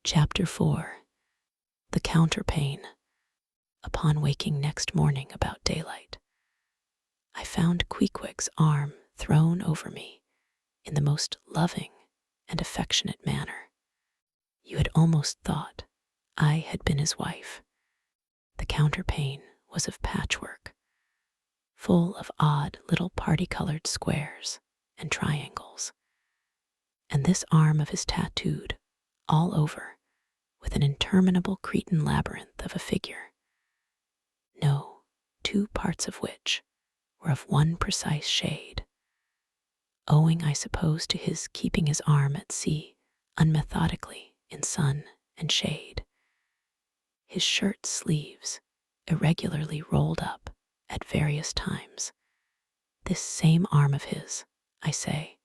Chapter 4. The Counterpane. Upon waking next morning about daylight, I found Queequeg's arm thrown over me in the most loving and affectionate manner. You had almost thought I had been his wife. The counterpane was of patchwork, full of odd little party-colored squares and triangles, and this arm of his tattooed all over with an interminable Cretan labyrinth of a figure. No, 2 parts of which were of one precise shade, owing, I suppose, to his keeping his arm at sea unmethodically in sun and shade. His shirt sleeves, irregularly rolled up at various times. This same arm of his, I say,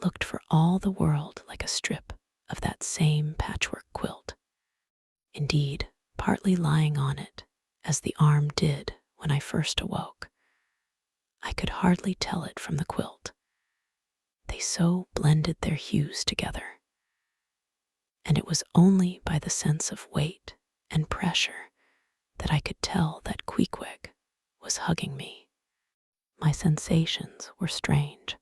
looked for all the world like a strip of that same patchwork quilt. Indeed, partly lying on it, as the arm did when I first awoke, I could hardly tell it from the quilt. They so blended their hues together. And it was only by the sense of weight and pressure that I could tell that Queequeg was hugging me. My sensations were strange.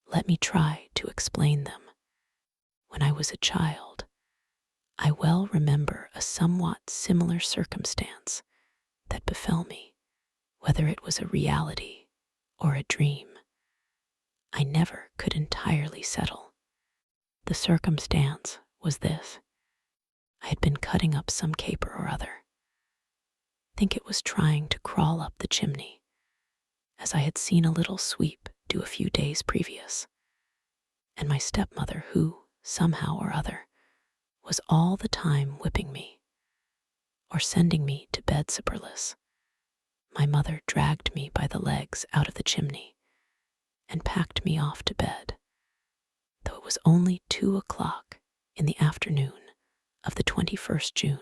Let me try to explain them. When I was a child, I well remember a somewhat similar circumstance that befell me, whether it was a reality or a dream. I never could entirely settle. The circumstance was this. I had been cutting up some caper or other. Think it was trying to crawl up the chimney, as I had seen a little sweep do a few days previous, and my stepmother, who, somehow or other, was all the time whipping me, or sending me to bed supperless. My mother dragged me by the legs out of the chimney and packed me off to bed, though it was only 2 o'clock in the afternoon of the 21st June,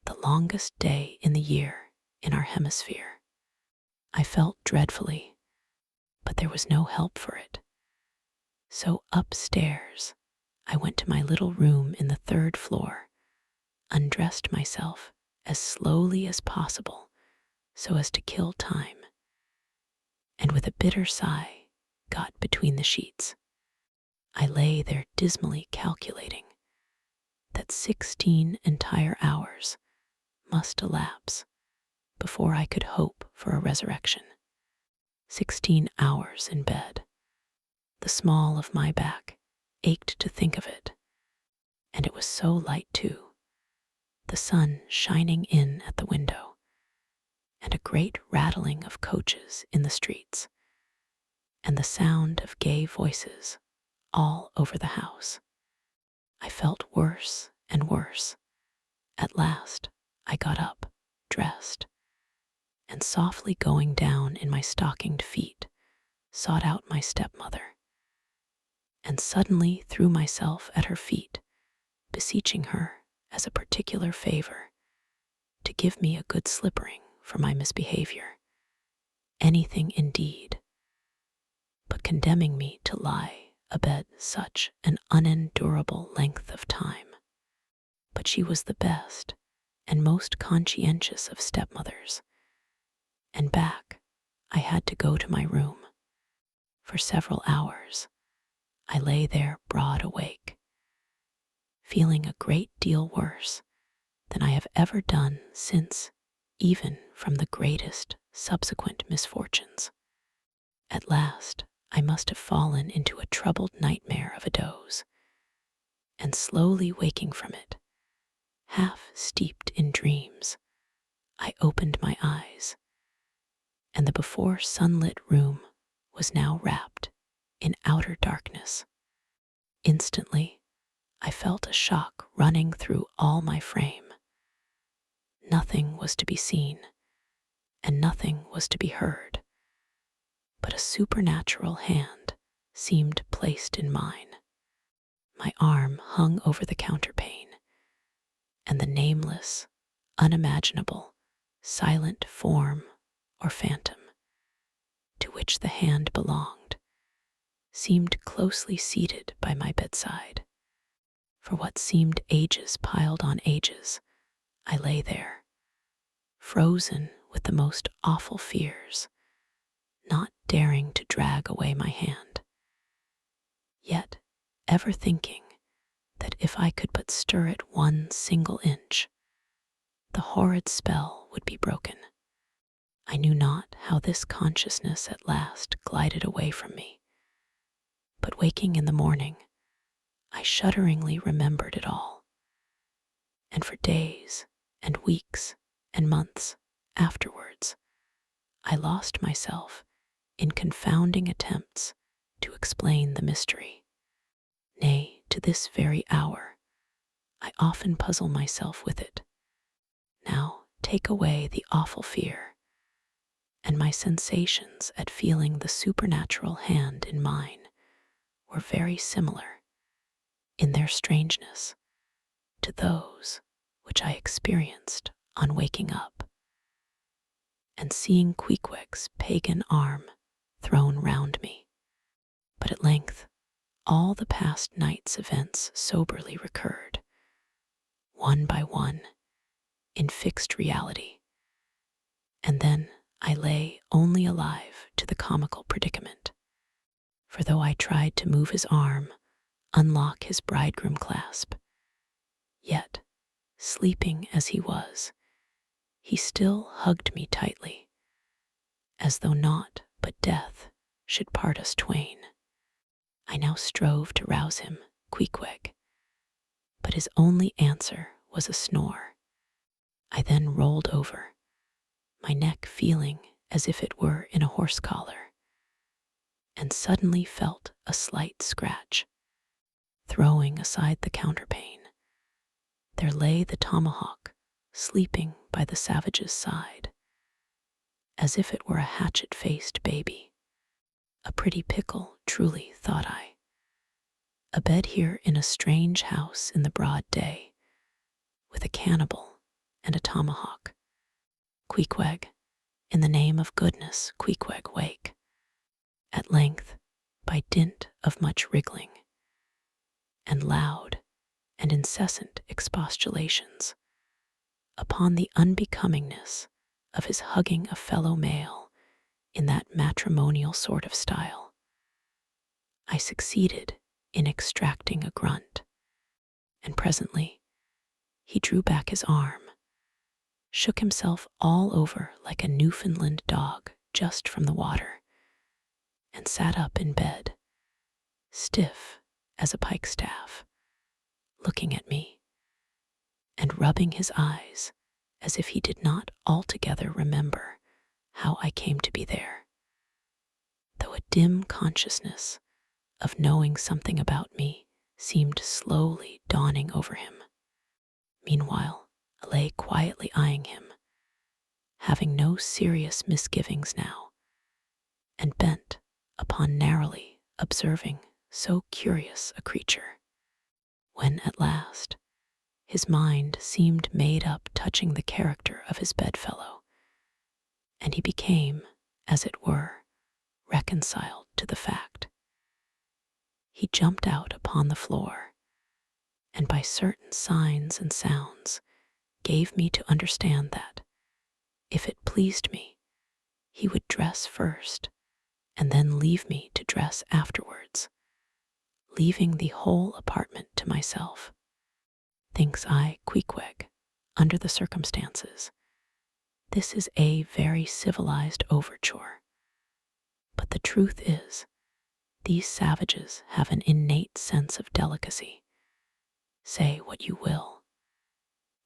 the longest day in the year in our hemisphere. I felt dreadfully, but there was no help for it. So upstairs, I went to my little room in the 3rd floor, undressed myself as slowly as possible so as to kill time, and with a bitter sigh got between the sheets. I lay there dismally calculating that 16 entire hours must elapse before I could hope for a resurrection. 16 hours in bed. The small of my back ached to think of it, and it was so light too, the sun shining in at the window, and a great rattling of coaches in the streets, and the sound of gay voices all over the house. I felt worse and worse. At last, I got up, dressed, and softly going down in my stockinged feet, sought out my stepmother, and suddenly threw myself at her feet, beseeching her as a particular favor to give me a good slippering for my misbehavior. Anything indeed, but condemning me to lie abed such an unendurable length of time. But she was the best and most conscientious of stepmothers, and back I had to go to my room. For several hours I lay there broad awake, feeling a great deal worse than I have ever done since, even from the greatest subsequent misfortunes. At last I must have fallen into a troubled nightmare of a doze, and slowly waking from it, half steeped in dreams, I opened my eyes, and the before sunlit room was now wrapped in outer darkness. Instantly, I felt a shock running through all my frame. Nothing was to be seen, and nothing was to be heard, but a supernatural hand seemed placed in mine. My arm hung over the counterpane, and the nameless, unimaginable, silent form or phantom to which the hand belonged seemed closely seated by my bedside. For what seemed ages piled on ages, I lay there, frozen with the most awful fears, not daring to drag away my hand, yet ever thinking that if I could but stir it one single inch, the horrid spell would be broken. I knew not how this consciousness at last glided away from me, but waking in the morning, I shudderingly remembered it all, and for days and weeks and months afterwards, I lost myself in confounding attempts to explain the mystery. Nay, to this very hour, I often puzzle myself with it. Now take away the awful fear, and my sensations at feeling the supernatural hand in mine were very similar in their strangeness to those which I experienced on waking up and seeing Queequeg's pagan arm thrown round me. But at length all the past night's events soberly recurred, one by one, in fixed reality, and then I lay only alive to the comical predicament. For though I tried to move his arm, unlock his bridegroom clasp, yet, sleeping as he was, he still hugged me tightly, as though naught but death should part us twain. I now strove to rouse him, Queequeg, but his only answer was a snore. I then rolled over, my neck feeling as if it were in a horse collar, and suddenly felt a slight scratch. Throwing aside the counterpane, there lay the tomahawk sleeping by the savage's side, as if it were a hatchet-faced baby. A pretty pickle, truly, thought I. A bed here in a strange house in the broad day, with a cannibal and a tomahawk. Queequeg, in the name of goodness, Queequeg, wake. At length, by dint of much wriggling, and loud and incessant expostulations upon the unbecomingness of his hugging a fellow male in that matrimonial sort of style, I succeeded in extracting a grunt, and presently he drew back his arm, shook himself all over like a Newfoundland dog just from the water, and sat up in bed, stiff as a pikestaff, looking at me and rubbing his eyes as if he did not altogether remember how I came to be there, though a dim consciousness of knowing something about me seemed slowly dawning over him. Meanwhile, I lay quietly eyeing him, having no serious misgivings now, and bent upon narrowly observing so curious a creature. When at last his mind seemed made up touching the character of his bedfellow, and he became, as it were, reconciled to the fact, he jumped out upon the floor, and by certain signs and sounds gave me to understand that, if it pleased me, he would dress first and then leave me to dress afterwards, leaving the whole apartment to myself. Thinks I, Queequeg, under the circumstances, this is a very civilized overture. But the truth is, these savages have an innate sense of delicacy. Say what you will,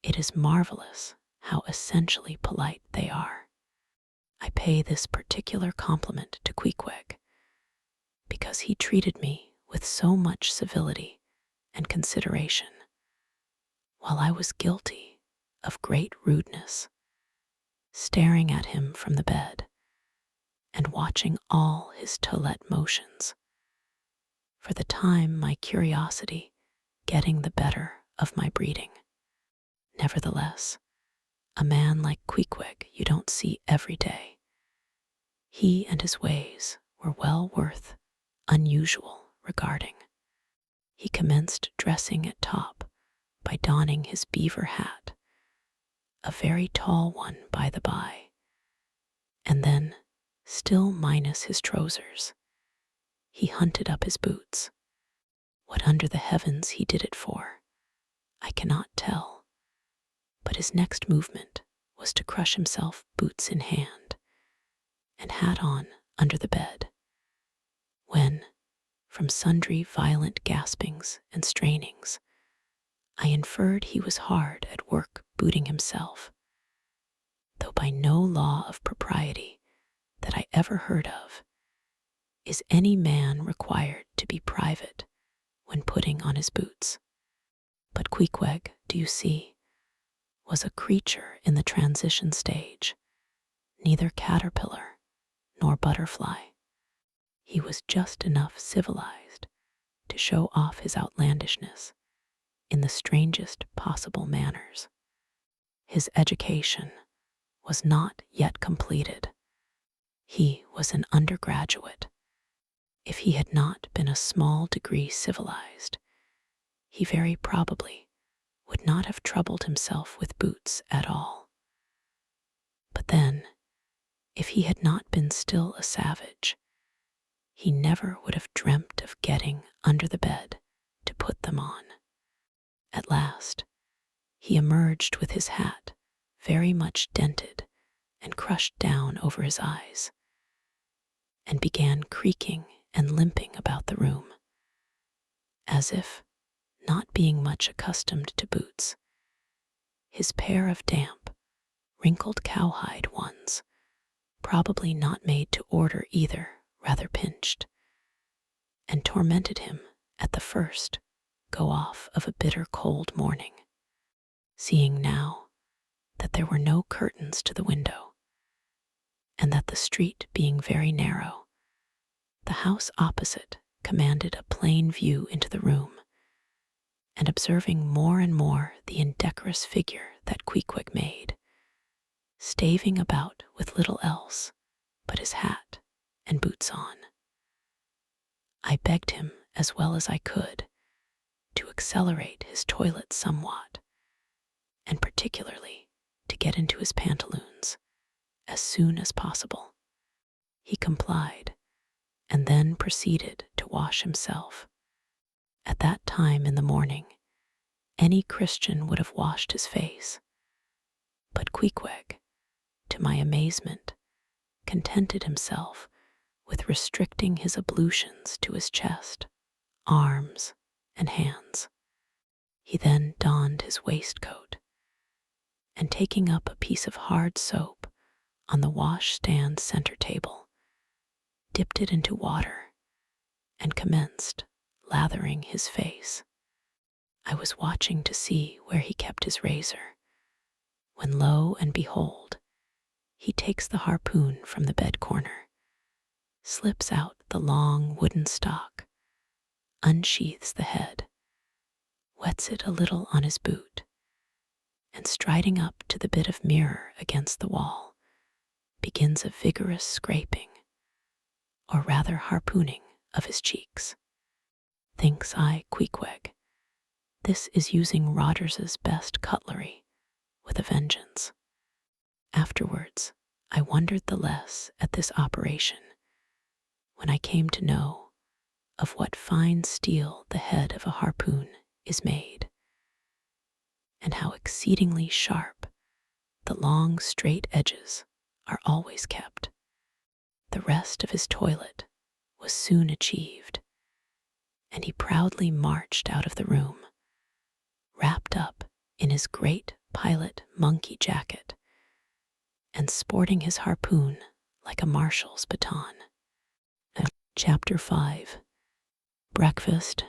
it is marvelous how essentially polite they are. I pay this particular compliment to Queequeg because he treated me with so much civility and consideration, while I was guilty of great rudeness, staring at him from the bed and watching all his toilette motions, for the time my curiosity getting the better of my breeding. Nevertheless, a man like Queequeg you don't see every day. He and his ways were well worth unusual regarding. He commenced dressing at top by donning his beaver hat, a very tall one by the by, and then, still minus his trousers, he hunted up his boots. What under the heavens he did it for, I cannot tell, but his next movement was to crush himself, boots in hand, and hat on, under the bed, when, from sundry violent gaspings and strainings, I inferred he was hard at work booting himself, though by no law of propriety that I ever heard of is any man required to be private when putting on his boots. But Queequeg, do you see, was a creature in the transition stage, neither caterpillar nor butterfly. He was just enough civilized to show off his outlandishness in the strangest possible manners. His education was not yet completed. He was an undergraduate. If he had not been a small degree civilized, he very probably would not have troubled himself with boots at all. But then, if he had not been still a savage, he never would have dreamt of getting under the bed to put them on. At last, he emerged with his hat very much dented and crushed down over his eyes, and began creaking and limping about the room, as if, not being much accustomed to boots, his pair of damp, wrinkled cowhide ones, probably not made to order either, rather pinched, and tormented him at the first go off of a bitter cold morning. Seeing now that there were no curtains to the window, and that the street being very narrow, the house opposite commanded a plain view into the room, and observing more and more the indecorous figure that Queequeg made, staving about with little else but his hat and boots on, I begged him as well as I could to accelerate his toilet somewhat, and particularly to get into his pantaloons as soon as possible. He complied, and then proceeded to wash himself. At that time in the morning, any Christian would have washed his face, but Queequeg, to my amazement, contented himself with restricting his ablutions to his chest, arms, and hands. He then donned his waistcoat, and taking up a piece of hard soap on the wash-stand center table, dipped it into water, and commenced lathering his face. I was watching to see where he kept his razor, when lo and behold, he takes the harpoon from the bed corner, slips out the long wooden stock, unsheathes the head, wets it a little on his boot, and striding up to the bit of mirror against the wall, begins a vigorous scraping, or rather harpooning, of his cheeks. Thinks I, Queequeg, this is using Rogers's best cutlery with a vengeance. Afterwards, I wondered the less at this operation when I came to know of what fine steel the head of a harpoon is made, and how exceedingly sharp the long straight edges are always kept. The rest of his toilet was soon achieved, and he proudly marched out of the room, wrapped up in his great pilot monkey jacket, and sporting his harpoon like a marshal's baton. Chapter 5. Breakfast.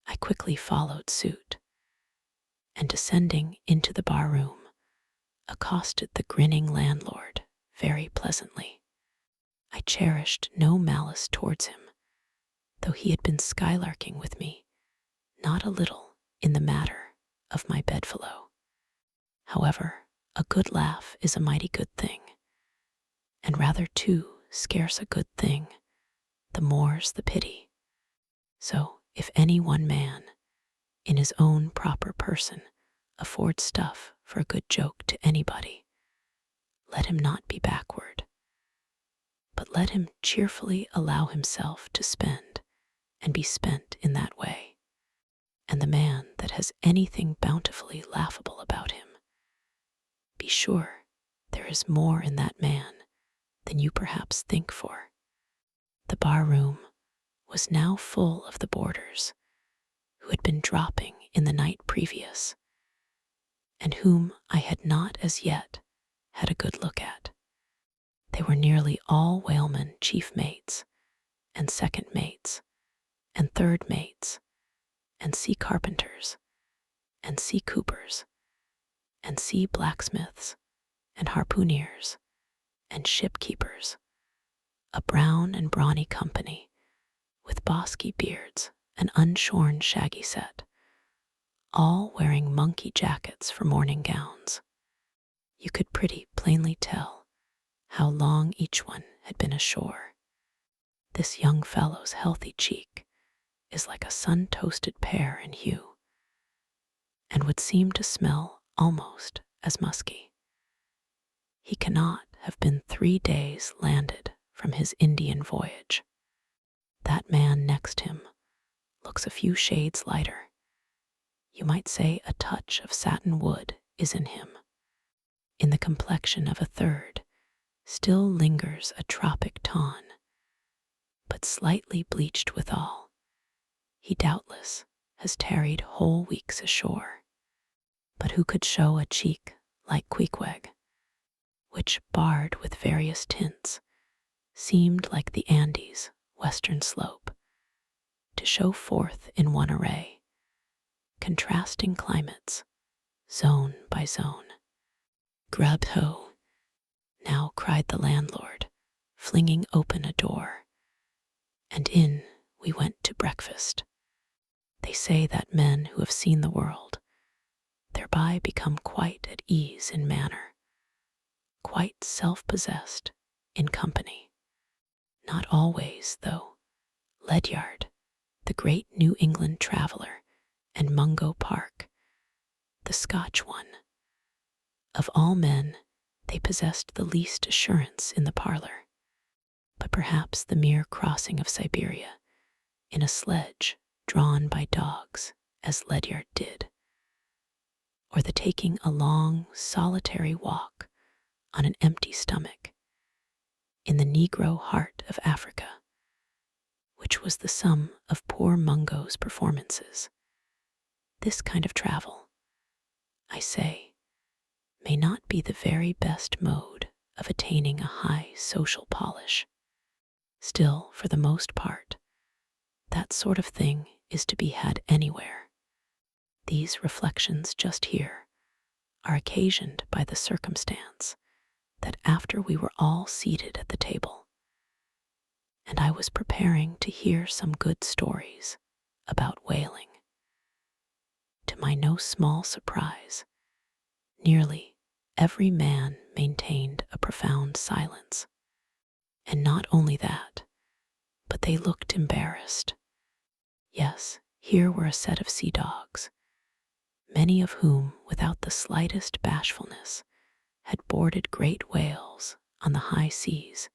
I quickly followed suit, and descending into the bar-room, accosted the grinning landlord very pleasantly. I cherished no malice towards him, though he had been skylarking with me not a little in the matter of my bedfellow. However, a good laugh is a mighty good thing, and rather too scarce a good thing, the more's the pity. So, if any one man, in his own proper person, affords stuff for a good joke to anybody, let him not be backward, but let him cheerfully allow himself to spend and be spent in that way. And the man that has anything bountifully laughable about him, be sure there is more in that man than you perhaps think for. The bar-room was now full of the boarders who had been dropping in the night previous, and whom I had not as yet had a good look at. They were nearly all whalemen, chief mates, and second mates, and third mates, and sea carpenters, and sea coopers, and sea blacksmiths, and harpooneers, and ship-keepers, a brown and brawny company, with bosky beards and unshorn shaggy set, all wearing monkey jackets for morning gowns. You could pretty plainly tell how long each one had been ashore. This young fellow's healthy cheek is like a sun-toasted pear in hue, and would seem to smell almost as musky. He cannot have been 3 days landed from his Indian voyage. That man next him looks a few shades lighter. You might say a touch of satin wood is in him. In the complexion of a third still lingers a tropic tan, but slightly bleached withal. He doubtless has tarried whole weeks ashore. But who could show a cheek like Queequeg, which, barred with various tints, seemed like the Andes' western slope, to show forth in one array, contrasting climates, zone by zone. "Grub ho!" now cried the landlord, flinging open a door, and in we went to breakfast. They say that men who have seen the world thereby become quite at ease in manner, quite self-possessed in company. Not always, though. Ledyard, the great New England traveler, and Mungo Park, the Scotch one, of all men they possessed the least assurance in the parlor, but perhaps the mere crossing of Siberia in a sledge drawn by dogs, as Ledyard did, or the taking a long, solitary walk on an empty stomach in the Negro heart of Africa, which was the sum of poor Mungo's performances. This kind of travel, I say, may not be the very best mode of attaining a high social polish. Still, for the most part, that sort of thing is to be had anywhere. These reflections just here are occasioned by the circumstance that after we were all seated at the table, and I was preparing to hear some good stories about whaling, to my no small surprise, nearly every man maintained a profound silence. And not only that, but they looked embarrassed. Yes, here were a set of sea dogs, many of whom, without the slightest bashfulness, had boarded great whales on the high seas,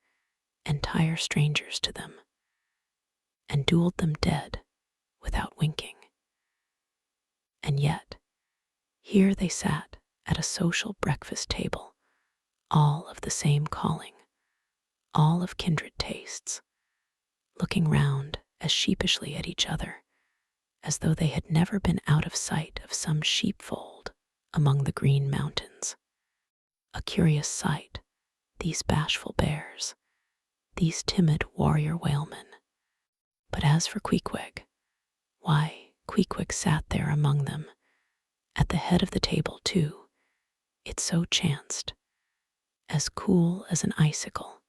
entire strangers to them, and dueled them dead without winking. And yet, here they sat at a social breakfast table, all of the same calling, all of kindred tastes, looking round as sheepishly at each other as though they had never been out of sight of some sheepfold among the green mountains. A curious sight, these bashful bears, these timid warrior whalemen. But as for Queequeg, why, Queequeg sat there among them, at the head of the table too, it so chanced, as cool as an icicle.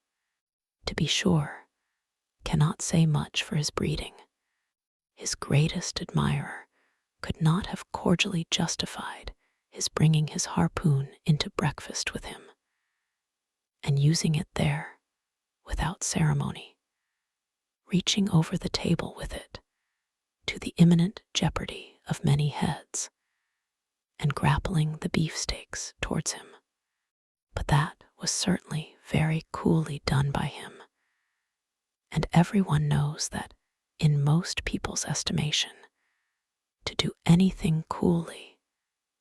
To be sure, cannot say much for his breeding. His greatest admirer could not have cordially justified his bringing his harpoon into breakfast with him, and using it there without ceremony, reaching over the table with it, to the imminent jeopardy of many heads, and grappling the beefsteaks towards him. But that was certainly very coolly done by him, and everyone knows that, in most people's estimation, to do anything coolly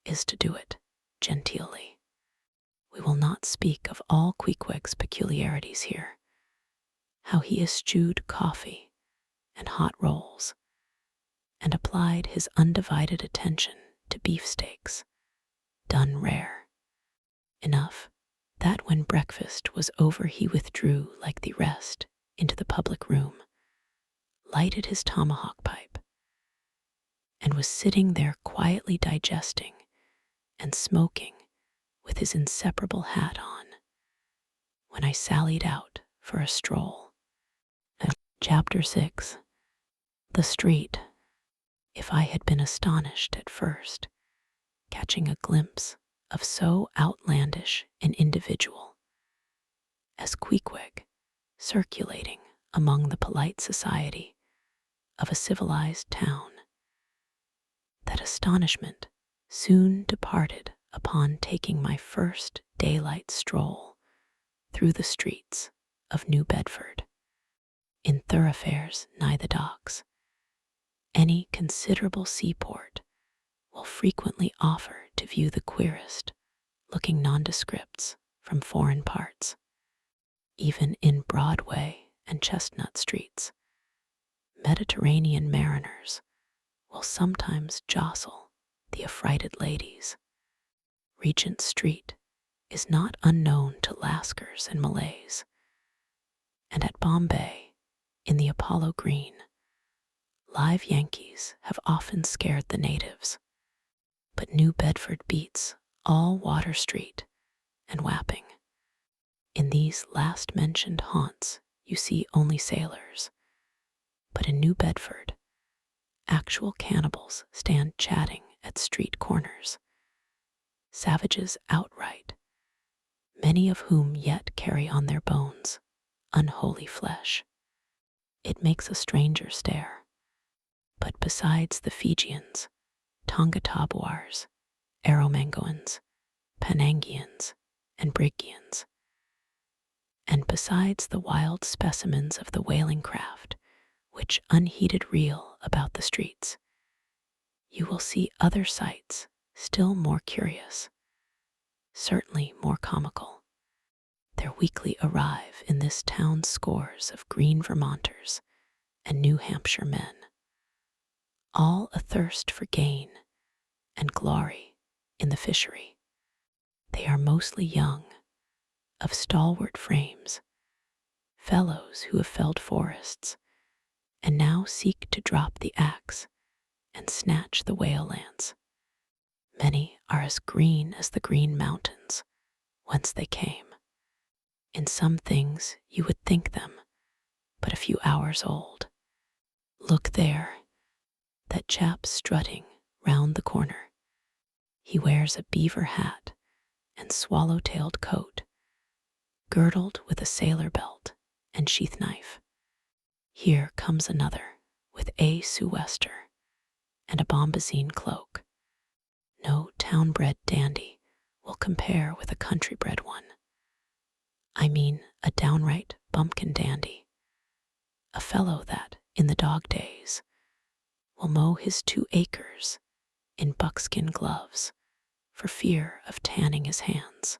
is to do it genteelly. We will not speak of all Queequeg's peculiarities here, how he eschewed coffee and hot rolls, and applied his undivided attention to beefsteaks, done rare. Enough that when breakfast was over he withdrew like the rest into the public room, lighted his tomahawk pipe, and was sitting there quietly digesting and smoking with his inseparable hat on, when I sallied out for a stroll. Chapter 6. The Street. If I had been astonished at first, catching a glimpse of so outlandish an individual as Queequeg circulating among the polite society of a civilized town, that astonishment soon departed upon taking my first daylight stroll through the streets of New Bedford. In thoroughfares nigh the docks, any considerable seaport will frequently offer to view the queerest looking nondescripts from foreign parts. Even in Broadway and Chestnut streets, Mediterranean mariners will sometimes jostle the affrighted ladies. Regent Street is not unknown to Lascars and Malays, and at Bombay, in the Apollo Green, live Yankees have often scared the natives. But New Bedford beats all Water Street and Wapping. In these last-mentioned haunts you see only sailors, but in New Bedford, actual cannibals stand chatting at street corners, savages outright, many of whom yet carry on their bones unholy flesh. It makes a stranger stare, but besides the Fijians, Tongatabuars, Arromangoans, Panangians, and Brigians, and besides the wild specimens of the whaling craft which unheeded reel about the streets, you will see other sights still more curious, certainly more comical. There weekly arrive in this town scores of green Vermonters and New Hampshire men, all athirst for gain and glory in the fishery. They are mostly young, of stalwart frames, fellows who have felled forests and now seek to drop the axe and snatch the whale lance. Many are as green as the Green Mountains, whence they came. In some things you would think them but a few hours old. Look there, that chap strutting round the corner. He wears a beaver hat and swallow-tailed coat, girdled with a sailor belt and sheath knife. Here comes another with a sou'wester and a bombazine cloak. No town-bred dandy will compare with a country-bred one. I mean a downright bumpkin dandy, a fellow that, in the dog days, will mow his 2 acres in buckskin gloves for fear of tanning his hands.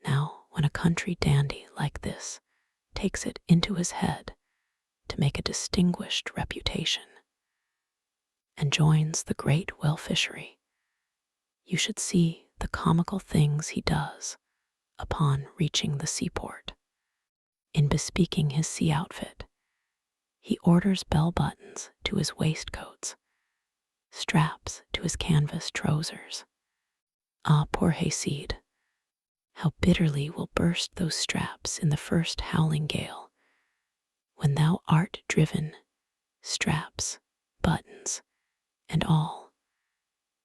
Now, when a country dandy like this takes it into his head to make a distinguished reputation and joins the great whale fishery, you should see the comical things he does upon reaching the seaport. In bespeaking his sea outfit, he orders bell buttons to his waistcoats, straps to his canvas trousers. Ah, poor hayseed, how bitterly will burst those straps in the first howling gale, when thou art driven, straps, buttons, and all,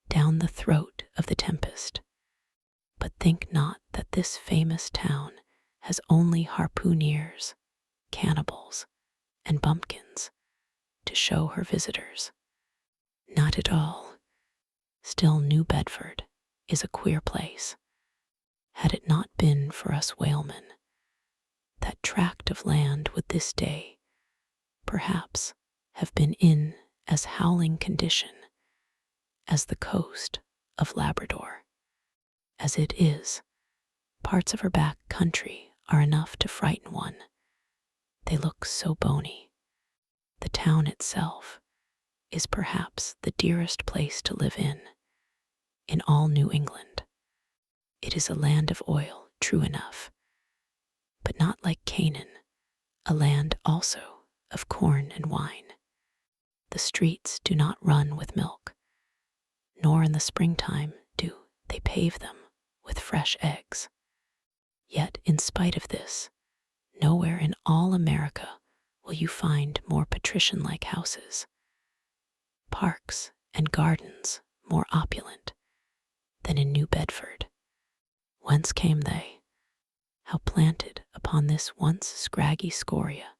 down the throat of the tempest. But think not that this famous town has only harpooneers, cannibals, and bumpkins to show her visitors. Not at all. Still, New Bedford is a queer place. Had it not been for us whalemen, that tract of land would this day, perhaps, have been in as howling condition as the coast of Labrador. As it is, parts of her back country are enough to frighten one. They look so bony. The town itself is perhaps the dearest place to live in all New England. It is a land of oil, true enough, but not like Canaan, a land also of corn and wine. The streets do not run with milk, nor in the springtime do they pave them with fresh eggs. Yet, in spite of this, nowhere in all America will you find more patrician-like houses, parks and gardens more opulent than in New Bedford. Whence came they? How planted upon this once scraggy scoria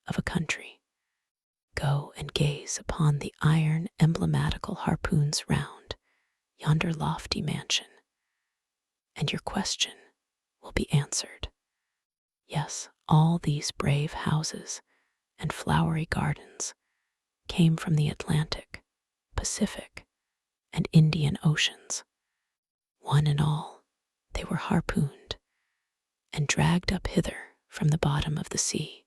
of a country? Go and gaze upon the iron emblematical harpoons round yonder lofty mansion, and your question will be answered. Yes, all these brave houses and flowery gardens came from the Atlantic, Pacific, and Indian Oceans. One and all, they were harpooned and dragged up hither from the bottom of the sea.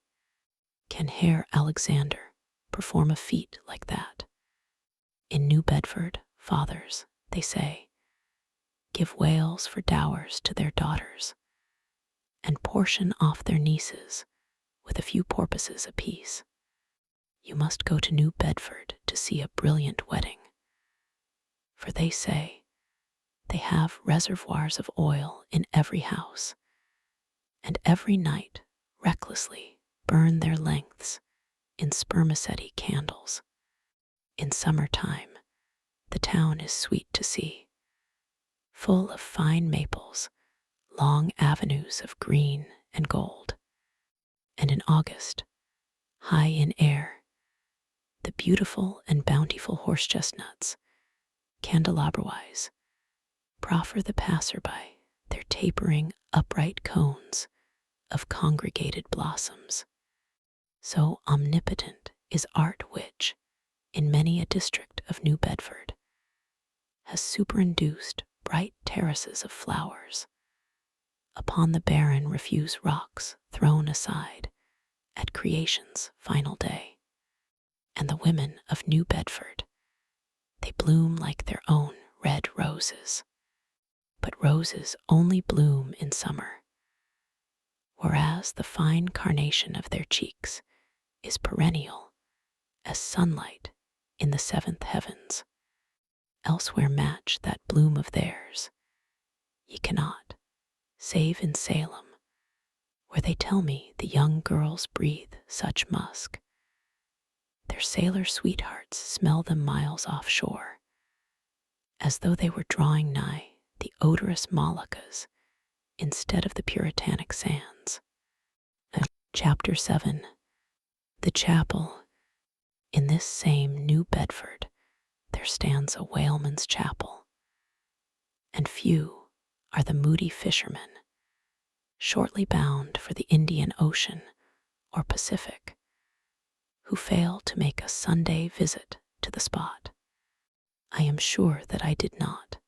Can Herr Alexander perform a feat like that? In New Bedford, fathers, they say, give whales for dowers to their daughters, and portion off their nieces with a few porpoises apiece. You must go to New Bedford to see a brilliant wedding, for they say they have reservoirs of oil in every house, and every night recklessly burn their lengths in spermaceti candles. In summertime, the town is sweet to see, full of fine maples, long avenues of green and gold. And in August, high in air, the beautiful and bountiful horse chestnuts, candelabra-wise, proffer the passer-by their tapering, upright cones of congregated blossoms. So omnipotent is art which, in many a district of New Bedford, has superinduced bright terraces of flowers upon the barren refuse rocks thrown aside at creation's final day. And the women of New Bedford, they bloom like their own red roses. But roses only bloom in summer, whereas the fine carnation of their cheeks is perennial as sunlight in the seventh heavens. Elsewhere match that bloom of theirs ye cannot, save in Salem, where they tell me the young girls breathe such musk. Their sailor sweethearts smell them miles offshore, as though they were drawing nigh the odorous Moluccas instead of the puritanic sands. Chapter 7. The Chapel. In this same New Bedford there stands a whaleman's chapel, and few are the moody fishermen, shortly bound for the Indian Ocean or Pacific, who fail to make a Sunday visit to the spot. I am sure that I did not.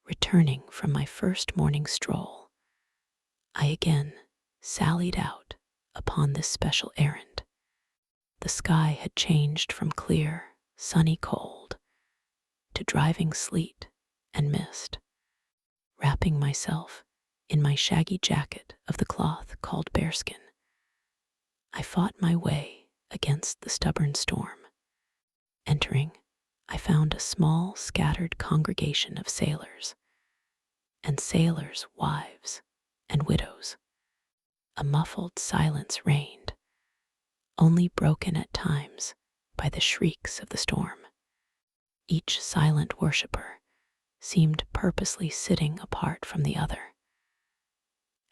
Returning from my first morning stroll, I again sallied out upon this special errand. The sky had changed from clear, sunny cold to driving sleet and mist. Wrapping myself in my shaggy jacket of the cloth called bearskin, I fought my way against the stubborn storm. Entering, I found a small, scattered congregation of sailors, and sailors' wives and widows. A muffled silence reigned, only broken at times by the shrieks of the storm. Each silent worshipper seemed purposely sitting apart from the other,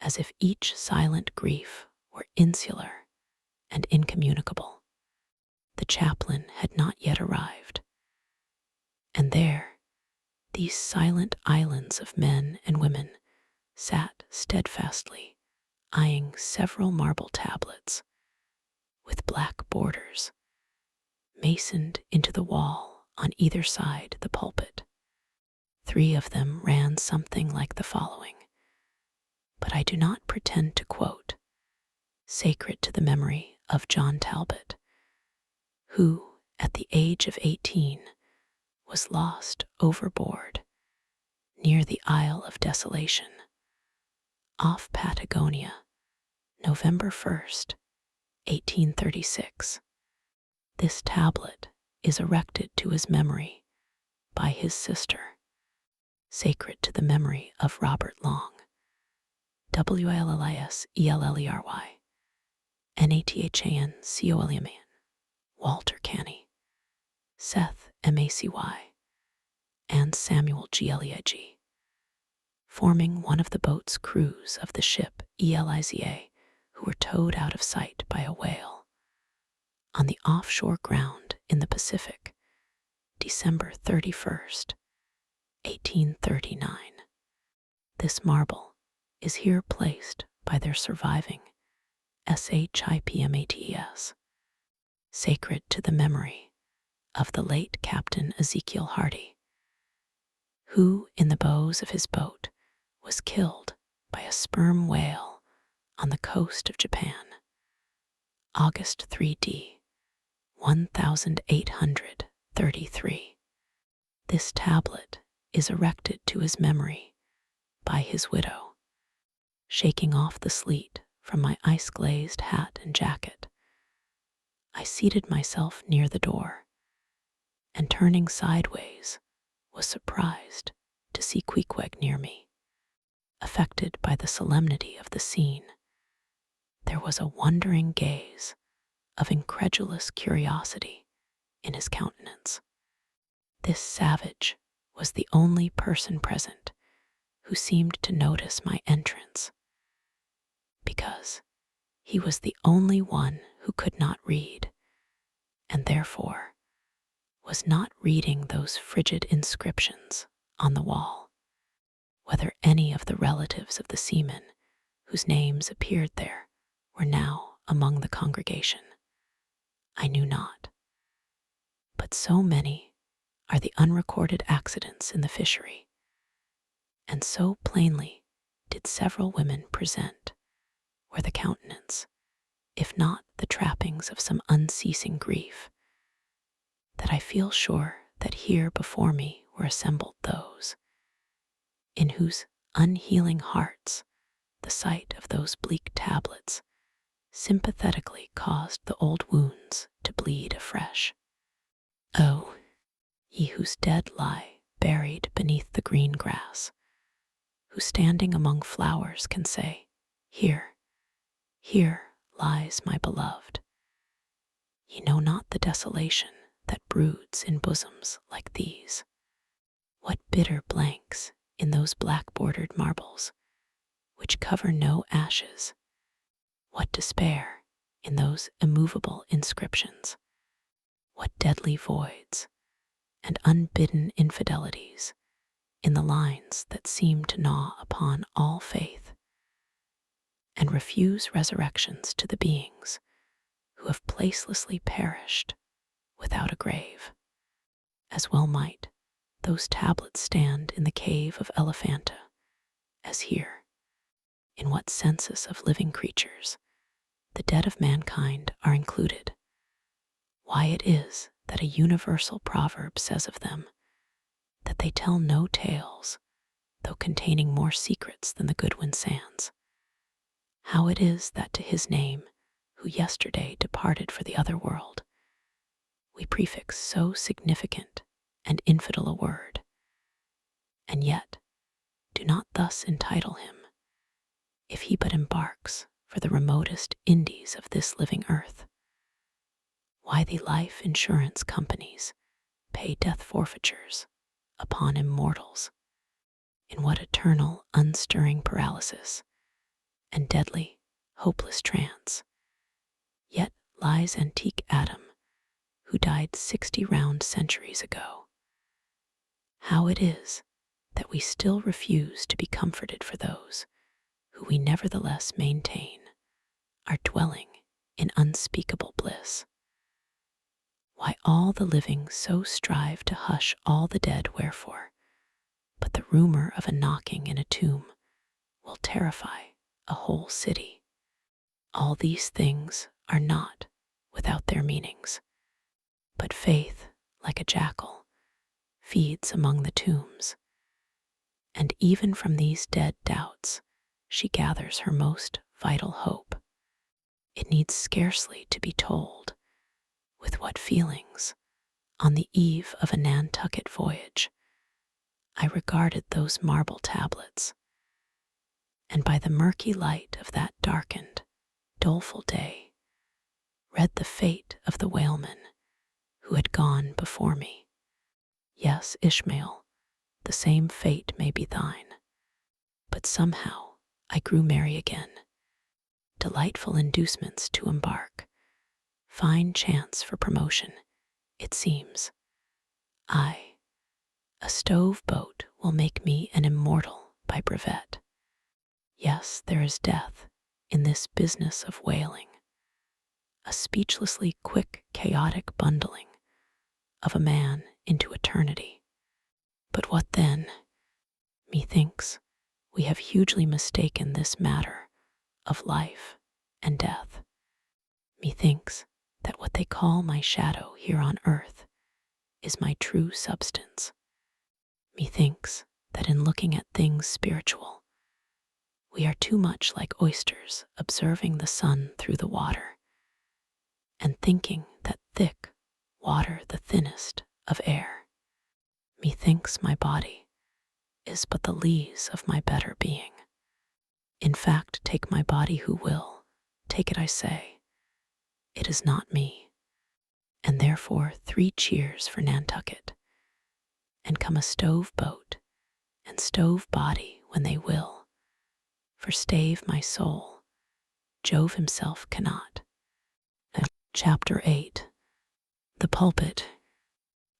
as if each silent grief were insular and incommunicable. The chaplain had not yet arrived, And there, these silent islands of men and women sat steadfastly, eyeing several marble tablets with black borders masoned into the wall on either side the pulpit. 3 of them ran something like the following, but I do not pretend to quote: sacred to the memory of John Talbot, who, at the age of 18, was lost overboard near the Isle of Desolation, off Patagonia, November 1st, 1836. This tablet is erected to his memory by his sister, sacred to the memory of Robert Long, Williselllery, Nathancoleman, Walter Canny, Seth Macy, and Samuel Gleg, forming one of the boat's crews of the ship Eliza, who were towed out of sight by a whale on the offshore ground in the Pacific, December 31st, 1839. This marble is here placed by their surviving SHIPMATES, sacred to the memory of the late Captain Ezekiel Hardy, who, in the bows of his boat, was killed by a sperm whale on the coast of Japan, August 3d, 1833. This tablet is erected to his memory by his widow. Shaking off the sleet from my ice-glazed hat and jacket, I seated myself near the door, and turning sideways, was surprised to see Queequeg near me. Affected by the solemnity of the scene, there was a wondering gaze of incredulous curiosity in his countenance. This savage was the only person present who seemed to notice my entrance, because he was the only one who could not read, and therefore was not reading those frigid inscriptions on the wall. Whether any of the relatives of the seamen whose names appeared there were now among the congregation, I knew not. But so many are the unrecorded accidents in the fishery, and so plainly did several women present where the countenance, if not the trappings of some unceasing grief, that I feel sure that here before me were assembled those in whose unhealing hearts the sight of those bleak tablets sympathetically caused the old wounds to bleed afresh. Oh, ye whose dead lie buried beneath the green grass, who standing among flowers can say, Here, here lies my beloved. Ye know not the desolation that broods in bosoms like these. What bitter blanks in those black-bordered marbles, which cover no ashes. What despair in those immovable inscriptions. What deadly voids and unbidden infidelities in the lines that seem to gnaw upon all faith and refuse resurrections to the beings who have placelessly perished without a grave. As well might those tablets stand in the cave of Elephanta as here. In what census of living creatures the dead of mankind are included, why it is that a universal proverb says of them that they tell no tales, though containing more secrets than the Goodwin Sands. How it is that to his name, who yesterday departed for the other world, we prefix so significant and infidel a word, and yet do not thus entitle him, if he but embarks for the remotest Indies of this living earth. Why the life insurance companies pay death forfeitures upon immortals, in what eternal unstirring paralysis and deadly hopeless trance yet lies antique Adam, who died 60 round centuries ago, how it is that we still refuse to be comforted for those who we nevertheless maintain are dwelling in unspeakable bliss. Why all the living so strive to hush all the dead, wherefore, but the rumor of a knocking in a tomb will terrify a whole city. All these things are not without their meanings, but faith, like a jackal, feeds among the tombs, and even from these dead doubts she gathers her most vital hope. It needs scarcely to be told with what feelings, on the eve of a Nantucket voyage, I regarded those marble tablets, and by the murky light of that darkened, doleful day, read the fate of the whalemen who had gone before me. Yes, Ishmael, the same fate may be thine. But somehow I grew merry again. Delightful inducements to embark, fine chance for promotion, it seems. I, a stove boat will make me an immortal by brevet. Yes, there is death in this business of whaling, a speechlessly quick, chaotic bundling of a man into eternity. But what then? Methinks we have hugely mistaken this matter of life and death. Methinks that what they call my shadow here on earth is my true substance. Methinks that in looking at things spiritual, we are too much like oysters observing the sun through the water, and thinking that thick water the thinnest of air. Methinks my body is but the lees of my better being. In fact, take my body who will, take it I say, it is not me. And therefore 3 cheers for Nantucket, and come a stove boat and stove body when they will, for stave my soul, Jove himself cannot. Chapter 8. The Pulpit.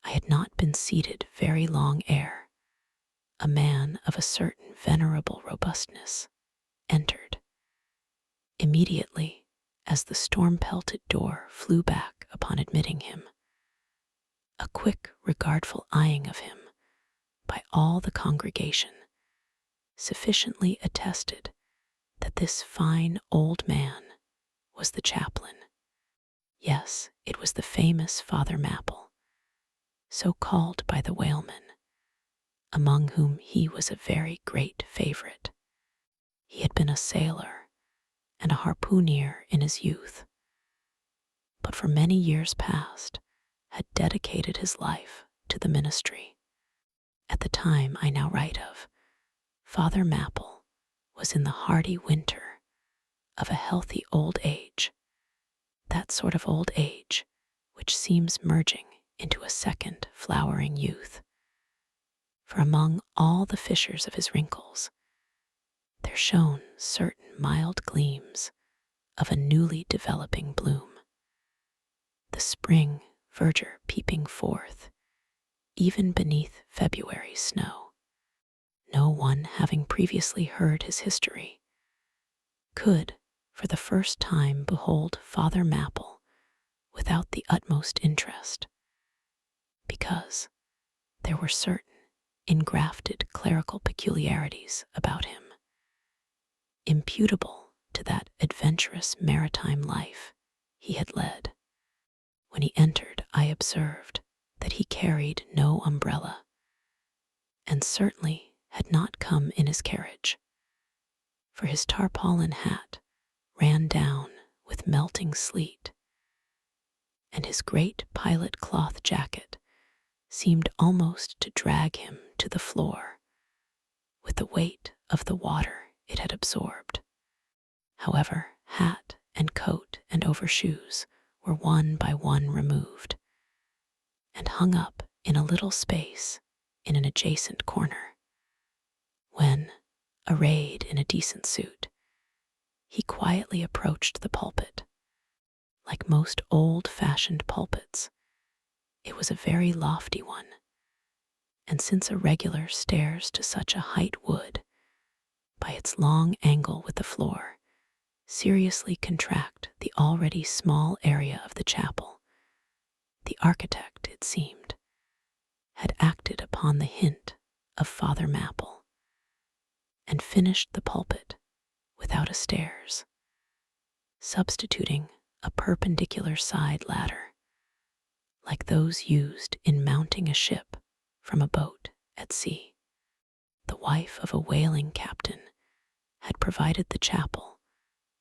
I had not been seated very long ere a man of a certain venerable robustness entered. Immediately, as the storm-pelted door flew back upon admitting him, a quick, regardful eyeing of him by all the congregation sufficiently attested that this fine old man was the chaplain. Yes, it was the famous Father Mapple, so called by the whalemen, among whom he was a very great favorite. He had been a sailor and a harpooner in his youth, but for many years past had dedicated his life to the ministry. At the time I now write of, Father Mapple was in the hardy winter of a healthy old age, that sort of old age which seems merging into a second flowering youth. For among all the fissures of his wrinkles, there shone certain mild gleams of a newly developing bloom, the spring verdure peeping forth even beneath February's snow. No one having previously heard his history could for the first time behold Father Mapple without the utmost interest, because there were certain engrafted clerical peculiarities about him, imputable to that adventurous maritime life he had led. When he entered, I observed that he carried no umbrella, and certainly had not come in his carriage, for his tarpaulin hat ran down with melting sleet, and his great pilot cloth jacket seemed almost to drag him to the floor with the weight of the water it had absorbed. However, hat and coat and overshoes were one by one removed and hung up in a little space in an adjacent corner, when, arrayed in a decent suit, he quietly approached the pulpit. Like most old-fashioned pulpits, it was a very lofty one, and since a regular stairs to such a height would, by its long angle with the floor, seriously contract the already small area of the chapel, the architect, it seemed, had acted upon the hint of Father Mapple, and finished the pulpit without a stairs, substituting a perpendicular side ladder, like those used in mounting a ship from a boat at sea. The wife of a whaling captain had provided the chapel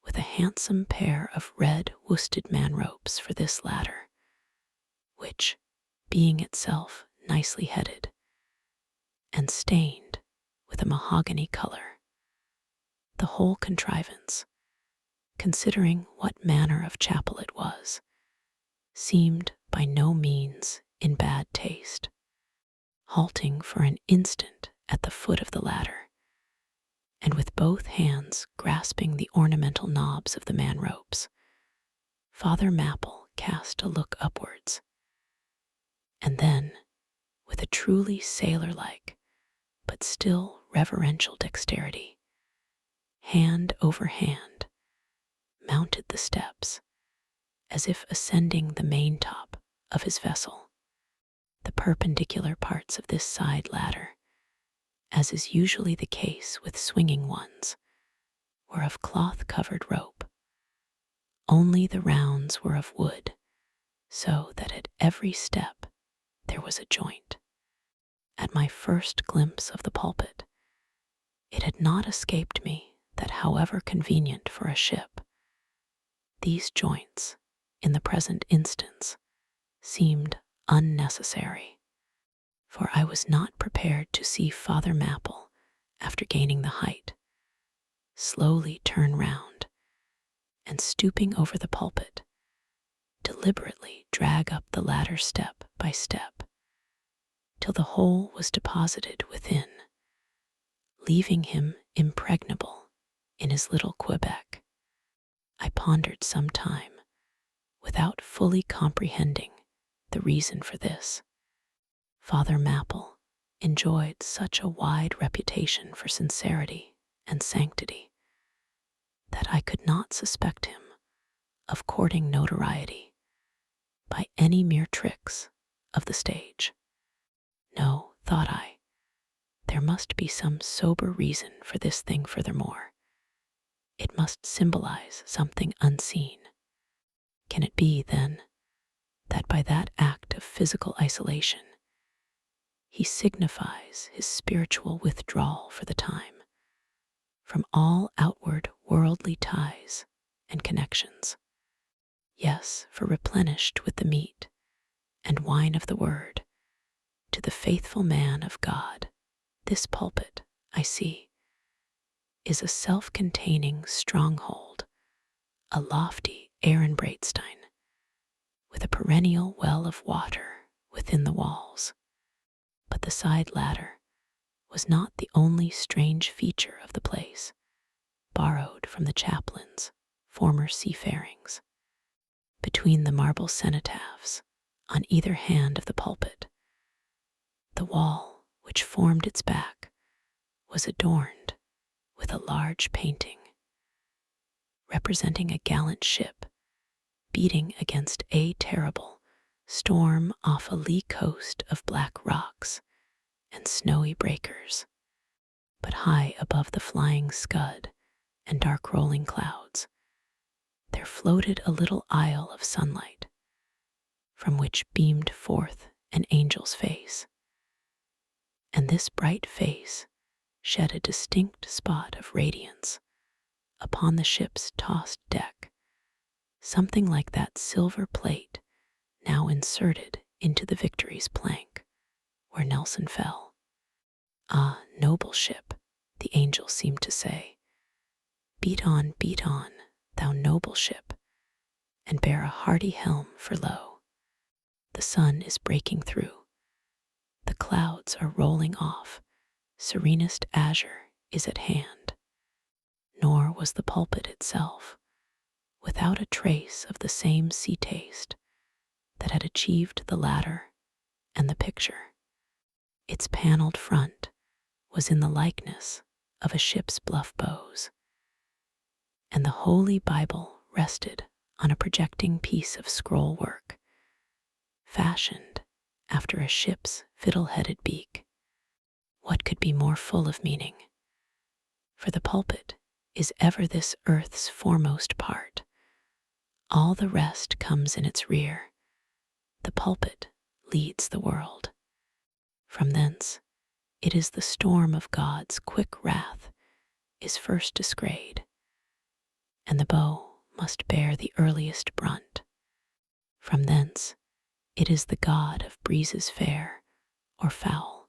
with a handsome pair of red worsted man ropes for this ladder, which, being itself nicely headed and stained with a mahogany color, the whole contrivance, considering what manner of chapel it was, seemed by no means in bad taste. Halting for an instant at the foot of the ladder, and with both hands grasping the ornamental knobs of the man ropes, Father Mapple cast a look upwards, and then, with a truly sailor-like but still reverential dexterity, hand over hand, mounted the steps as if ascending the maintop of his vessel. The perpendicular parts of this side ladder, as is usually the case with swinging ones, were of cloth-covered rope. Only the rounds were of wood, so that at every step there was a joint. At my first glimpse of the pulpit, it had not escaped me that however convenient for a ship, these joints, in the present instance, seemed unnecessary, for I was not prepared to see Father Mapple, after gaining the height, slowly turn round, and stooping over the pulpit, deliberately drag up the ladder step by step, till the whole was deposited within, leaving him impregnable in his little Quebec. I pondered some time, without fully comprehending the reason for this. Father Mapple enjoyed such a wide reputation for sincerity and sanctity that I could not suspect him of courting notoriety by any mere tricks of the stage. No, thought I, there must be some sober reason for this thing furthermore. It must symbolize something unseen. Can it be, then, that by that act of physical isolation, he signifies his spiritual withdrawal for the time from all outward worldly ties and connections? Yes, for replenished with the meat and wine of the word, to the faithful man of God, this pulpit, I see, is a self-containing stronghold, a lofty Ehrenbreitstein, with a perennial well of water within the walls. But the side ladder was not the only strange feature of the place, borrowed from the chaplain's former seafarings. Between the marble cenotaphs, on either hand of the pulpit, the wall which formed its back was adorned with a large painting, representing a gallant ship beating against a terrible storm off a lee coast of black rocks and snowy breakers. But high above the flying scud and dark rolling clouds, there floated a little isle of sunlight, from which beamed forth an angel's face. And this bright face shed a distinct spot of radiance upon the ship's tossed deck, something like that silver plate now inserted into the Victory's plank, where Nelson fell. Ah, noble ship, the angel seemed to say, beat on, thou noble ship, and bear a hearty helm, for lo, the sun is breaking through, the clouds are rolling off, serenest azure is at hand. Nor was the pulpit itself without a trace of the same sea taste that had achieved the ladder and the picture. Its paneled front was in the likeness of a ship's bluff bows, and the Holy Bible rested on a projecting piece of scroll work, fashioned after a ship's fiddle-headed beak. What could be more full of meaning? For the pulpit is ever this earth's foremost part. All the rest comes in its rear. The pulpit leads the world. From thence, it is the storm of God's quick wrath is first disgrayed, and the bow must bear the earliest brunt. From thence, it is the God of breezes fair or foul,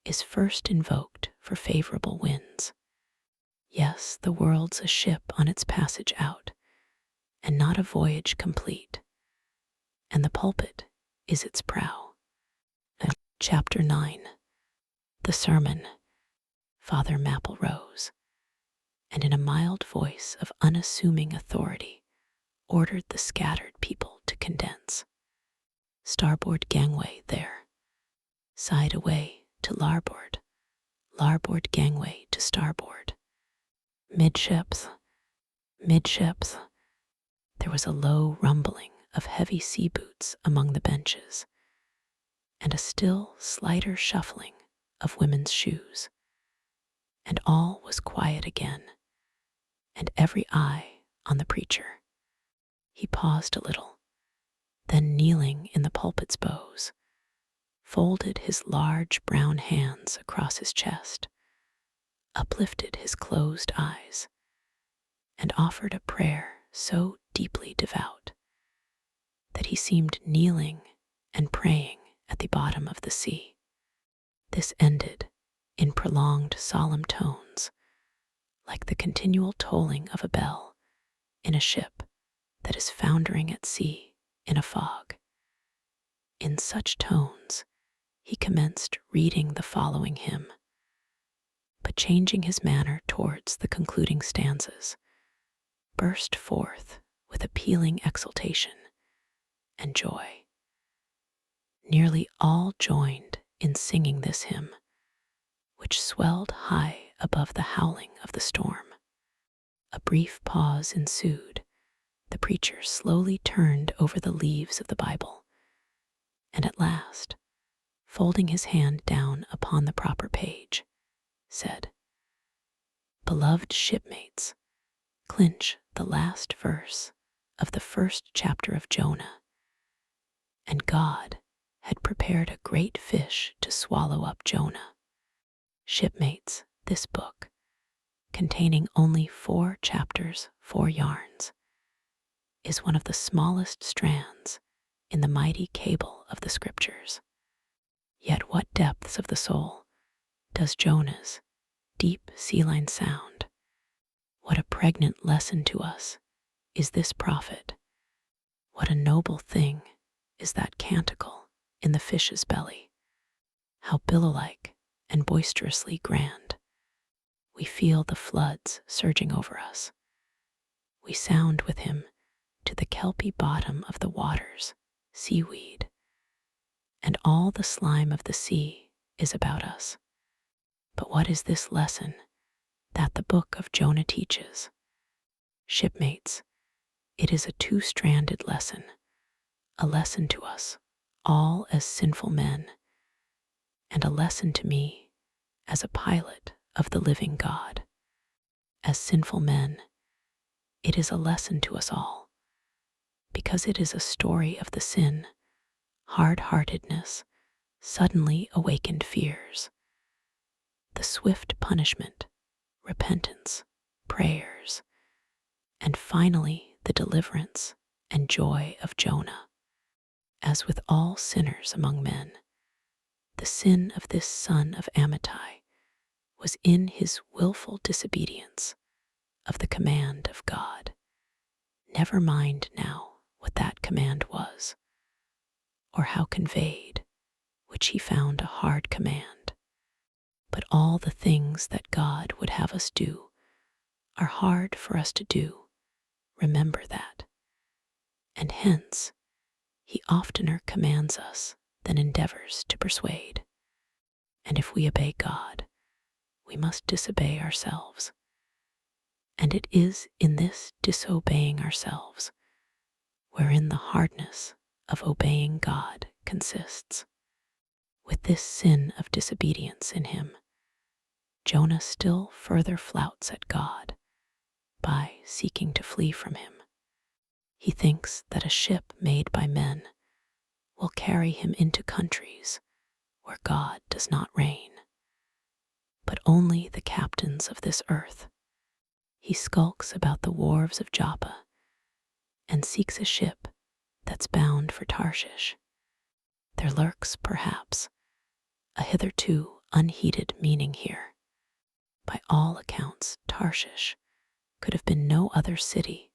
is first invoked for favorable winds. Yes, the world's a ship on its passage out, and not a voyage complete, and the pulpit is its prow. Chapter 9. The Sermon. Father Mapple rose, and in a mild voice of unassuming authority, ordered the scattered people to condense. Starboard gangway there, side away to larboard, larboard gangway to starboard. Midships, midships. There was a low rumbling of heavy sea boots among the benches, and a still slighter shuffling of women's shoes, and all was quiet again, and every eye on the preacher. He paused a little, then kneeling in the pulpit's bows, folded his large brown hands across his chest, uplifted his closed eyes, and offered a prayer so deeply devout that he seemed kneeling and praying at the bottom of the sea. This ended in prolonged solemn tones, like the continual tolling of a bell in a ship that is foundering at sea in a fog. In such tones, he commenced reading the following hymn, but changing his manner towards the concluding stanzas, burst forth with appealing exultation and joy. Nearly all joined in singing this hymn, which swelled high above the howling of the storm. A brief pause ensued. The preacher slowly turned over the leaves of the Bible, and at last, folding his hand down upon the proper page, said, "Beloved shipmates, clinch the last verse of the first chapter of Jonah. And God had prepared a great fish to swallow up Jonah. Shipmates, this book, containing only 4 chapters, 4 yarns, is one of the smallest strands in the mighty cable of the Scriptures. Yet what depths of the soul does Jonah's deep sea-line sound? What a pregnant lesson to us is this prophet! What a noble thing is that canticle in the fish's belly! How billow-like and boisterously grand! We feel the floods surging over us. We sound with him to the kelpy bottom of the waters, seaweed, and all the slime of the sea is about us. But what is this lesson that the book of Jonah teaches? Shipmates, it is a 2-stranded lesson, a lesson to us all as sinful men, and a lesson to me as a pilot of the living God. As sinful men, it is a lesson to us all, because it is a story of the sin, hard-heartedness, suddenly awakened fears, the swift punishment, repentance, prayers, and finally the deliverance and joy of Jonah. As with all sinners among men, the sin of this son of Amittai was in his willful disobedience of the command of God. Never mind now what that command was, or how conveyed, which he found a hard command. But all the things that God would have us do are hard for us to do. Remember that. And hence, he oftener commands us than endeavors to persuade. And if we obey God, we must disobey ourselves. And it is in this disobeying ourselves wherein the hardness of obeying God consists. With this sin of disobedience in him, Jonah still further flouts at God by seeking to flee from him. He thinks that a ship made by men will carry him into countries where God does not reign, but only the captains of this earth. He skulks about the wharves of Joppa and seeks a ship that's bound for Tarshish. There lurks, perhaps, a hitherto unheeded meaning here. By all accounts, Tarshish could have been no other city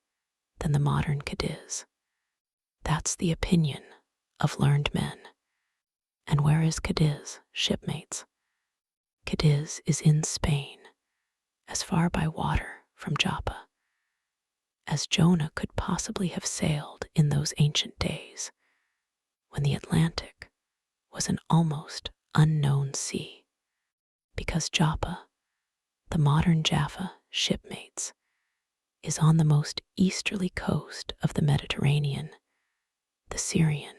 than the modern Cadiz. That's the opinion of learned men. And where is Cadiz, shipmates? Cadiz is in Spain, as far by water from Joppa as Jonah could possibly have sailed in those ancient days, when the Atlantic was an almost unknown sea, because Joppa, the modern Jaffa, shipmates, is on the most easterly coast of the Mediterranean, the Syrian,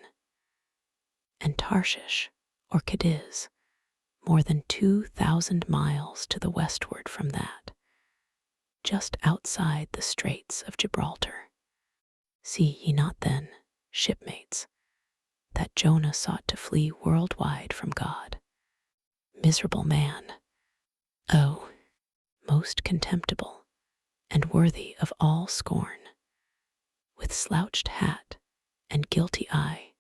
and Tarshish, or Cadiz, more than 2,000 miles to the westward from that, just outside the Straits of Gibraltar. See ye not then, shipmates, that Jonah sought to flee worldwide from God? Miserable man! Oh, most contemptible and worthy of all scorn, with slouched hat and guilty eye,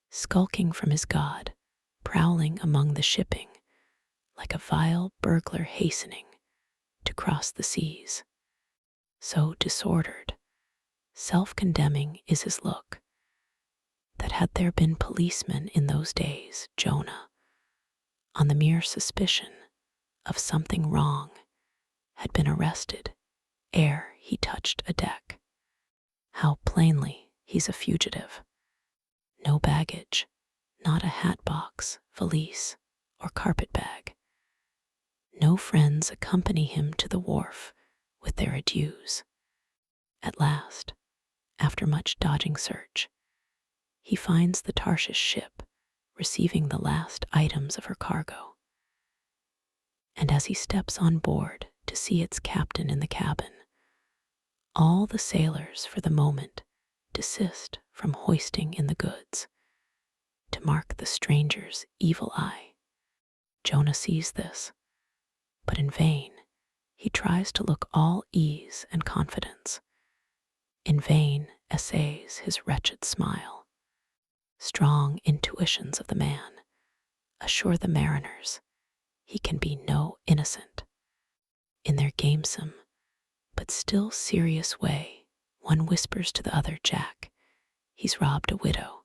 skulking from his God, prowling among the shipping like a vile burglar hastening to cross the seas. So disordered, self-condemning is his look, that had there been policemen in those days, Jonah, on the mere suspicion of something wrong, had been arrested ere he touched a deck. How plainly he's a fugitive. No baggage, not a hat box, valise, or carpet bag. No friends accompany him to the wharf with their adieus. At last, after much dodging search, he finds the Tarshish ship receiving the last items of her cargo. And as he steps on board to see its captain in the cabin, all the sailors for the moment desist from hoisting in the goods to mark the stranger's evil eye. Jonah sees this, but in vain he tries to look all ease and confidence. In vain essays his wretched smile. Strong intuitions of the man assure the mariners he can be no innocent. In their gamesome but still serious way, one whispers to the other, "Jack, he's robbed a widow."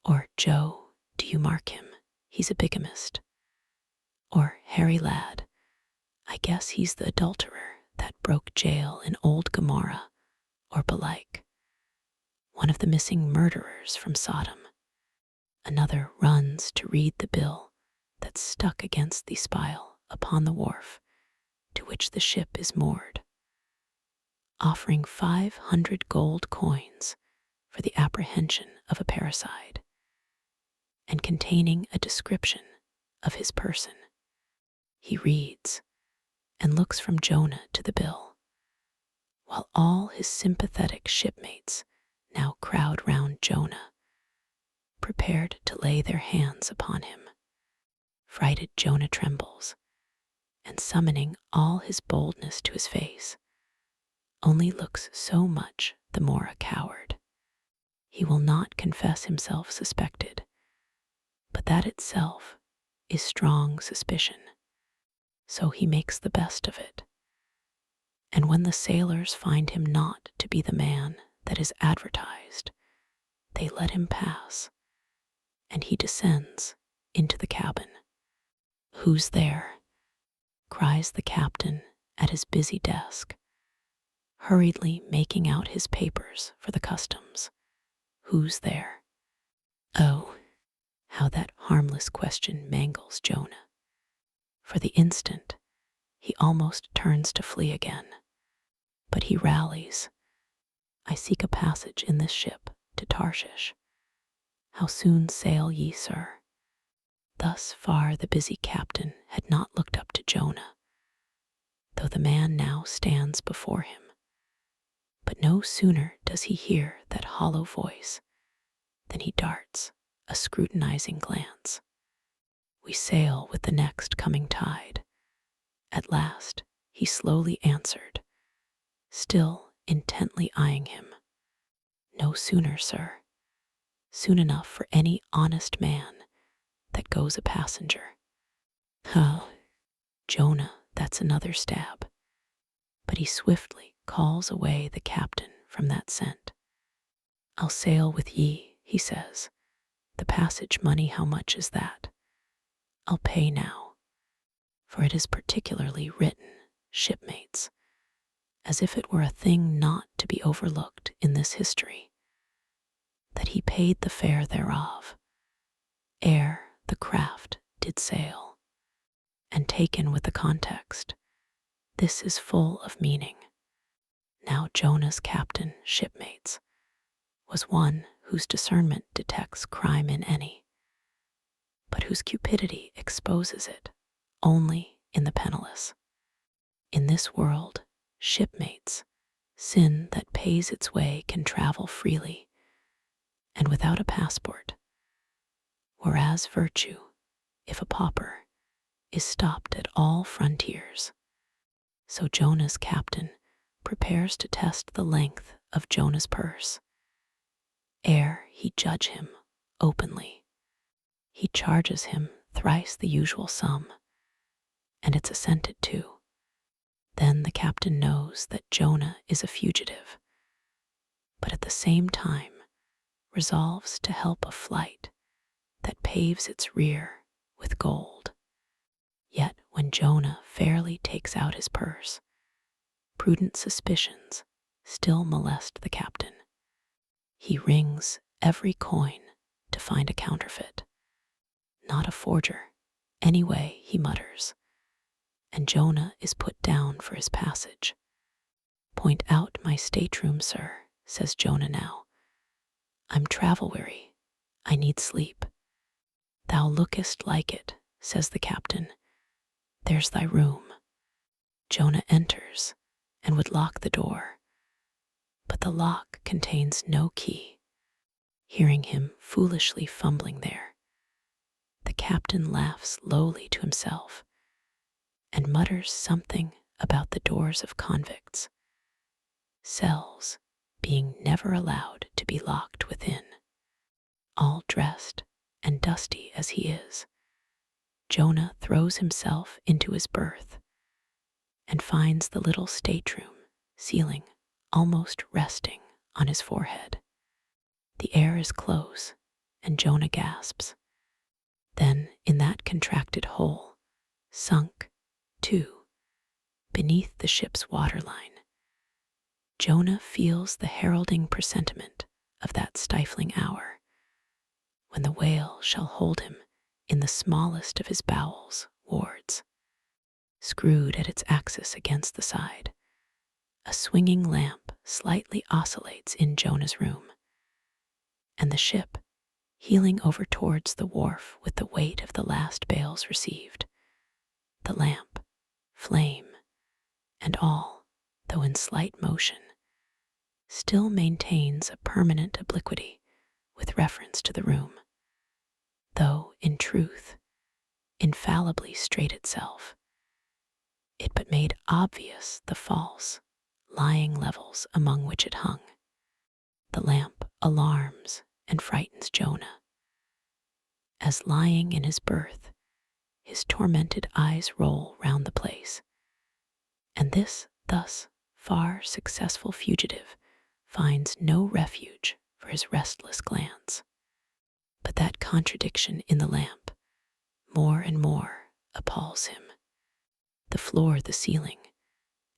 Or, "Joe, do you mark him? He's a bigamist." Or, "Harry lad, I guess he's the adulterer that broke jail in old Gomorrah." Or belike, "One of the missing murderers from Sodom." Another runs to read the bill that's stuck against the spile upon the wharf to which the ship is moored, offering 500 gold coins for the apprehension of a parricide, and containing a description of his person. He reads and looks from Jonah to the bill, while all his sympathetic shipmates now crowd round Jonah, prepared to lay their hands upon him. Frighted Jonah trembles, and summoning all his boldness to his face, only looks so much the more a coward. He will not confess himself suspected, but that itself is strong suspicion. So he makes the best of it. And when the sailors find him not to be the man that is advertised, they let him pass, and he descends into the cabin. "Who's there?" cries the captain at his busy desk, hurriedly making out his papers for the customs. "Who's there? Oh, How that harmless question mangles Jonah. For the instant, he almost turns to flee again. But he rallies. I seek a passage in this ship to Tarshish. How soon sail ye, sir? Thus far the busy captain had not looked up to Jonah, though the man now stands before him. But no sooner does he hear that hollow voice than he darts a scrutinizing glance. We sail with the next coming tide. At last he slowly answered, still intently eyeing him. No sooner, sir. Soon enough for any honest man that goes a passenger. Oh, Jonah, that's another stab. But he swiftly calls away the captain from that scent. I'll sail with ye, he says. The passage money, how much is that? I'll pay now, for it is particularly written, shipmates, as if it were a thing not to be overlooked in this history, that he paid the fare thereof, ere the craft did sail. And taken with the context, this is full of meaning. Now Jonah's captain, shipmates, was one whose discernment detects crime in any, but whose cupidity exposes it only in the penniless. In this world, shipmates, sin that pays its way can travel freely and without a passport, whereas virtue, if a pauper, is stopped at all frontiers. So Jonah's captain prepares to test the length of Jonah's purse, ere he judge him openly. He charges him thrice the usual sum, and it's assented to. Then the captain knows that Jonah is a fugitive, but at the same time resolves to help a flight that paves its rear with gold. Yet when Jonah fairly takes out his purse, prudent suspicions still molest the captain. He rings every coin to find a counterfeit. Not a forger, anyway, he mutters, and Jonah is put down for his passage. Point out my stateroom, sir, says Jonah now. I'm travel-weary. I need sleep. Thou lookest like it, says the captain. There's thy room. Jonah enters and would lock the door, but the lock contains no key. Hearing him foolishly fumbling there, the captain laughs lowly to himself and mutters something about the doors of convicts, cells being never allowed to be locked within. All dressed and dusty as he is, Jonah throws himself into his berth and finds the little stateroom ceiling almost resting on his forehead. The air is close, and Jonah gasps. Then, in that contracted hole, sunk, too, beneath the ship's waterline, Jonah feels the heralding presentiment of that stifling hour, when the whale shall hold him in the smallest of his bowels wards. Screwed at its axis against the side, a swinging lamp slightly oscillates in Jonah's room, and the ship, heeling over towards the wharf with the weight of the last bales received, the lamp, flame, and all, though in slight motion, still maintains a permanent obliquity with reference to the room, though, in truth, infallibly straight itself. It but made obvious the false, lying levels among which it hung. The lamp alarms and frightens Jonah, as lying in his berth, his tormented eyes roll round the place, and this thus far successful fugitive finds no refuge for his restless glance. But that contradiction in the lamp more and more appalls him. The floor, the ceiling,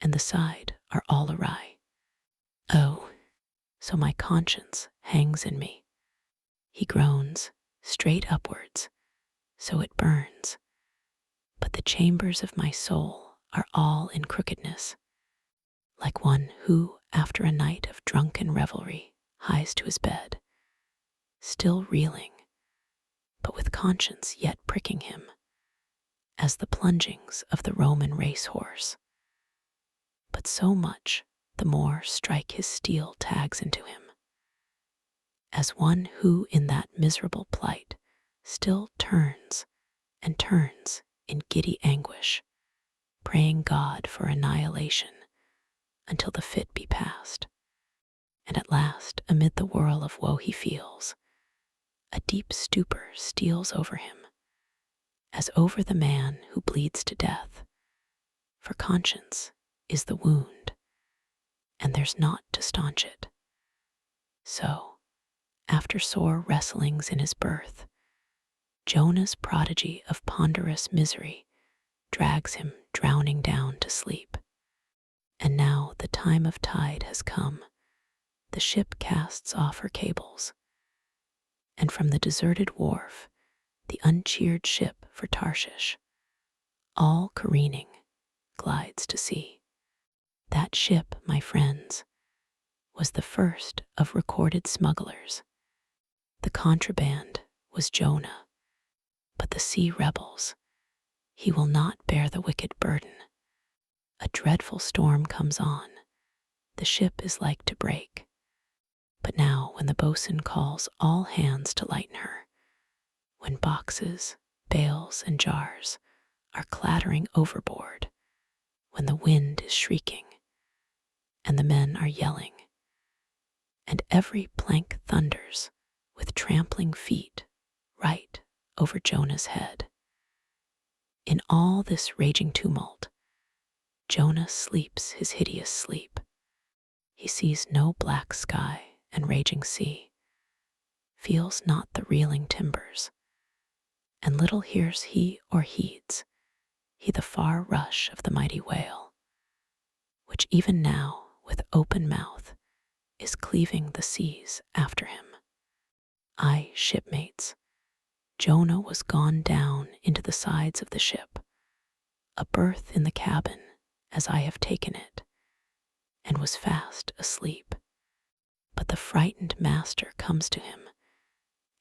and the side are all awry. Oh, so my conscience hangs in me. He groans, straight upwards, so it burns. But the chambers of my soul are all in crookedness, like one who, after a night of drunken revelry, hies to his bed, still reeling, but with conscience yet pricking him, as the plungings of the Roman racehorse. But so much the more strike his steel tags into him, as one who in that miserable plight still turns and turns in giddy anguish, praying God for annihilation until the fit be past. And at last, amid the whirl of woe he feels, a deep stupor steals over him, as over the man who bleeds to death. For conscience is the wound, and there's naught to staunch it. So, after sore wrestlings in his birth, Jonah's prodigy of ponderous misery drags him drowning down to sleep. And now the time of tide has come. The ship casts off her cables, and from the deserted wharf, the uncheered ship for Tarshish, all careening, glides to sea. That ship, my friends, was the first of recorded smugglers. The contraband was Jonah, but the sea rebels, he will not bear the wicked burden. A dreadful storm comes on, the ship is like to break. But now when the boatswain calls all hands to lighten her, when boxes, bales, and jars are clattering overboard, when the wind is shrieking, and the men are yelling, and every plank thunders with trampling feet right over Jonah's head. In all this raging tumult, Jonah sleeps his hideous sleep. He sees no black sky and raging sea, feels not the reeling timbers, and little hears he or heeds he the far rush of the mighty whale, which even now with open mouth is cleaving the seas after him. Aye, shipmates, Jonah was gone down into the sides of the ship, a berth in the cabin as I have taken it, and was fast asleep. But the frightened master comes to him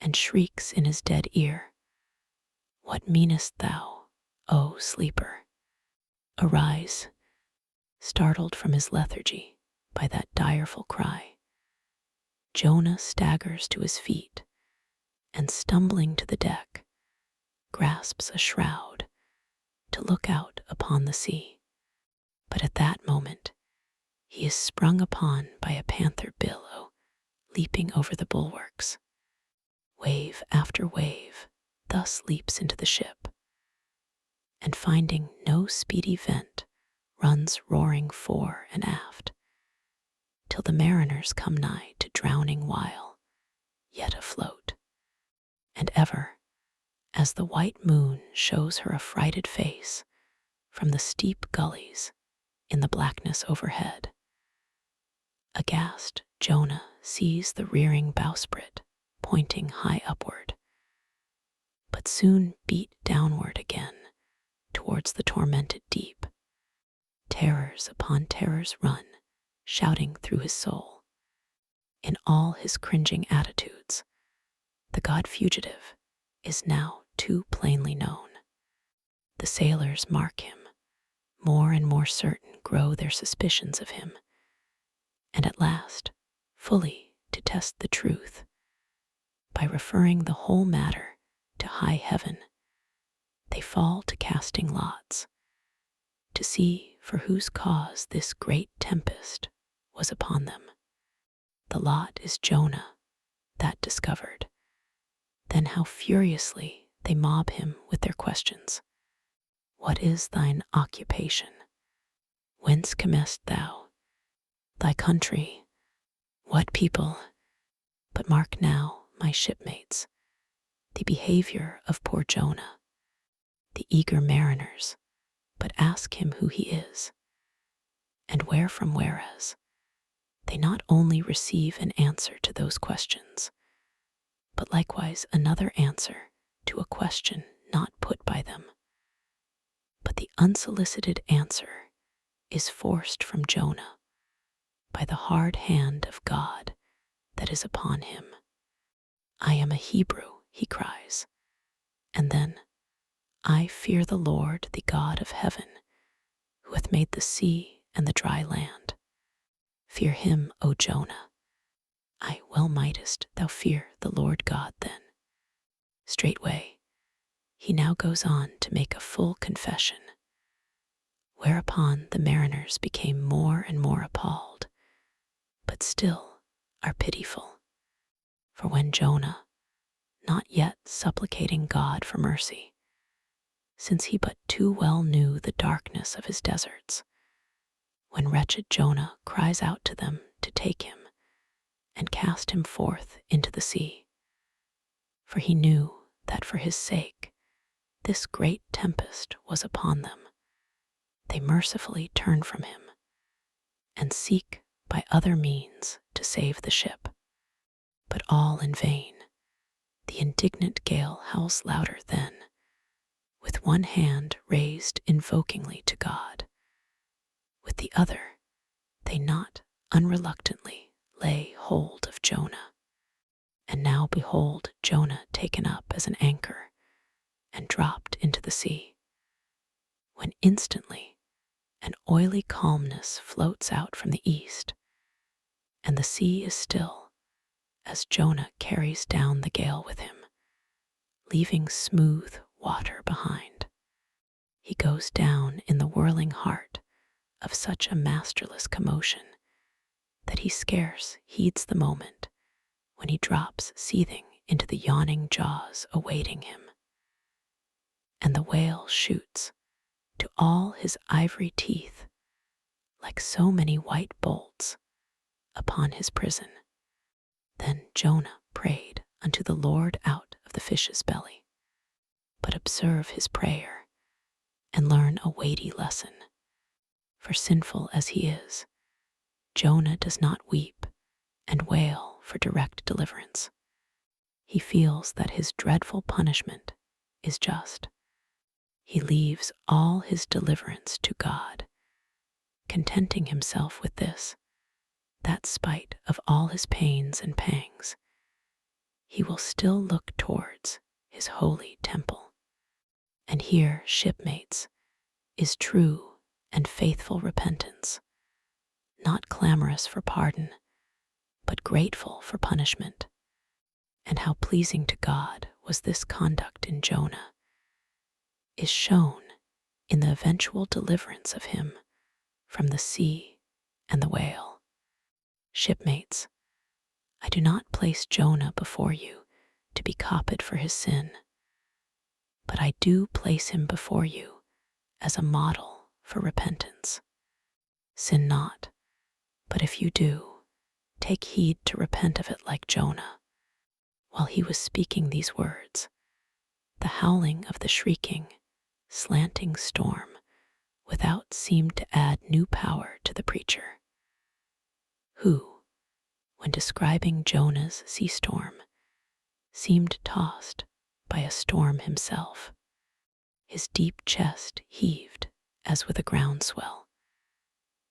and shrieks in his dead ear, "What meanest thou, O sleeper? Arise." Startled from his lethargy by that direful cry, Jonah staggers to his feet and, stumbling to the deck, grasps a shroud to look out upon the sea. But at that moment, he is sprung upon by a panther billow leaping over the bulwarks. Wave after wave thus leaps into the ship, and finding no speedy vent, runs roaring fore and aft, till the mariners come nigh to drowning while yet afloat. And ever, as the white moon shows her affrighted face from the steep gullies in the blackness overhead, aghast Jonah sees the rearing bowsprit pointing high upward, but soon beat downward again towards the tormented deep. Terrors upon terrors run, shouting through his soul. In all his cringing attitudes, the god fugitive is now too plainly known. The sailors mark him, more and more certain grow their suspicions of him, and at last, fully to test the truth, by referring the whole matter to high heaven, they fall to casting lots, to see for whose cause this great tempest was upon them. The lot is Jonah, that discovered. Then how furiously they mob him with their questions. What is thine occupation? Whence comest thou? Thy country? What people? But mark now, my shipmates, the behavior of poor Jonah. The eager mariners but ask him who he is, and where from whereas. They not only receive an answer to those questions, but likewise another answer to a question not put by them. But the unsolicited answer is forced from Jonah by the hard hand of God that is upon him. "I am a Hebrew," he cries, and then, "I fear the Lord, the God of heaven, who hath made the sea and the dry land. Fear him, O Jonah. Aye, well mightest thou fear the Lord God then." Straightway, he now goes on to make a full confession, whereupon the mariners became more and more appalled, but still are pitiful. For when Jonah, not yet supplicating God for mercy, since he but too well knew the darkness of his deserts, when wretched Jonah cries out to them to take him and cast him forth into the sea, for he knew that for his sake this great tempest was upon them, they mercifully turn from him and seek by other means to save the ship. But all in vain. The indignant gale howls louder then, with one hand raised invokingly to God. With the other, they not unreluctantly lay hold of Jonah. And now behold Jonah taken up as an anchor and dropped into the sea, when instantly an oily calmness floats out from the east, and the sea is still as Jonah carries down the gale with him, leaving smooth water behind. He goes down in the whirling heart of such a masterless commotion that he scarce heeds the moment when he drops seething into the yawning jaws awaiting him. And the whale shoots to all his ivory teeth like so many white bolts upon his prison. Then Jonah prayed unto the Lord out of the fish's belly. But observe his prayer and learn a weighty lesson. For sinful as he is, Jonah does not weep and wail for direct deliverance. He feels that his dreadful punishment is just. He leaves all his deliverance to God, contenting himself with this, that spite of all his pains and pangs, he will still look towards his holy temple. And here, shipmates, is true and faithful repentance, not clamorous for pardon, but grateful for punishment. And how pleasing to God was this conduct in Jonah is shown in the eventual deliverance of him from the sea and the whale. Shipmates, I do not place Jonah before you to be copied for his sin, but I do place him before you as a model for repentance. Sin not, but if you do, take heed to repent of it like Jonah. While he was speaking these words, the howling of the shrieking, slanting storm without seemed to add new power to the preacher, who, when describing Jonah's sea storm, seemed tossed by a storm himself. His deep chest heaved as with a groundswell.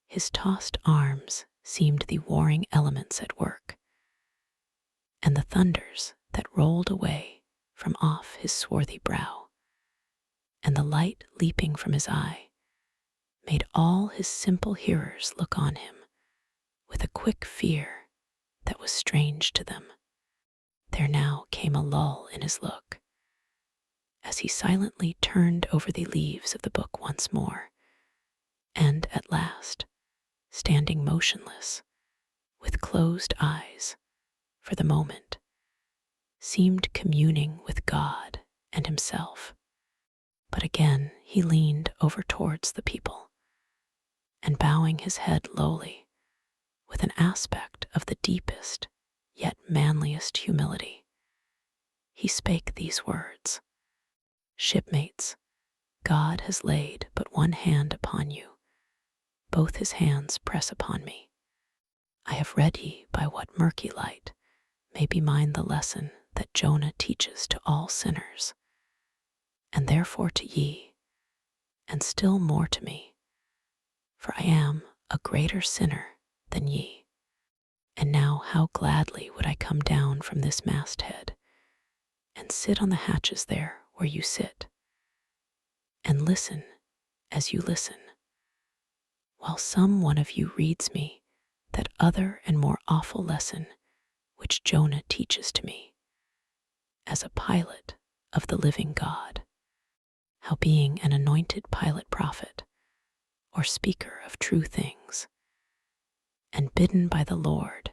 His tossed arms seemed the warring elements at work, and the thunders that rolled away from off his swarthy brow, and the light leaping from his eye, made all his simple hearers look on him with a quick fear that was strange to them. There now came a lull in his look, as he silently turned over the leaves of the book once more, and at last, standing motionless, with closed eyes, for the moment, seemed communing with God and himself. But again he leaned over towards the people, and bowing his head lowly, with an aspect of the deepest yet manliest humility, he spake these words: "Shipmates, God has laid but one hand upon you, both his hands press upon me. I have read ye by what murky light may be mine the lesson that Jonah teaches to all sinners, and therefore to ye, and still more to me, for I am a greater sinner than ye. And now how gladly would I come down from this masthead, and sit on the hatches there where you sit, and listen as you listen, while some one of you reads me that other and more awful lesson which Jonah teaches to me, as a pilot of the living God, how being an anointed pilot prophet, or speaker of true things, and bidden by the Lord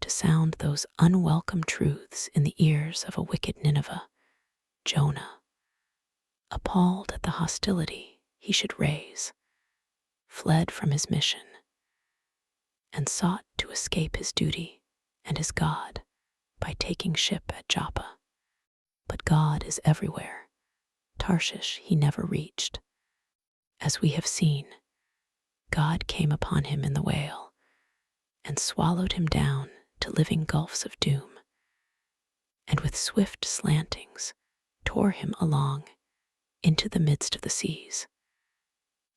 to sound those unwelcome truths in the ears of a wicked Nineveh, Jonah, appalled at the hostility he should raise, fled from his mission, and sought to escape his duty and his God by taking ship at Joppa. But God is everywhere. Tarshish he never reached. As we have seen, God came upon him in the whale and swallowed him down to living gulfs of doom, and with swift slantings tore him along into the midst of the seas,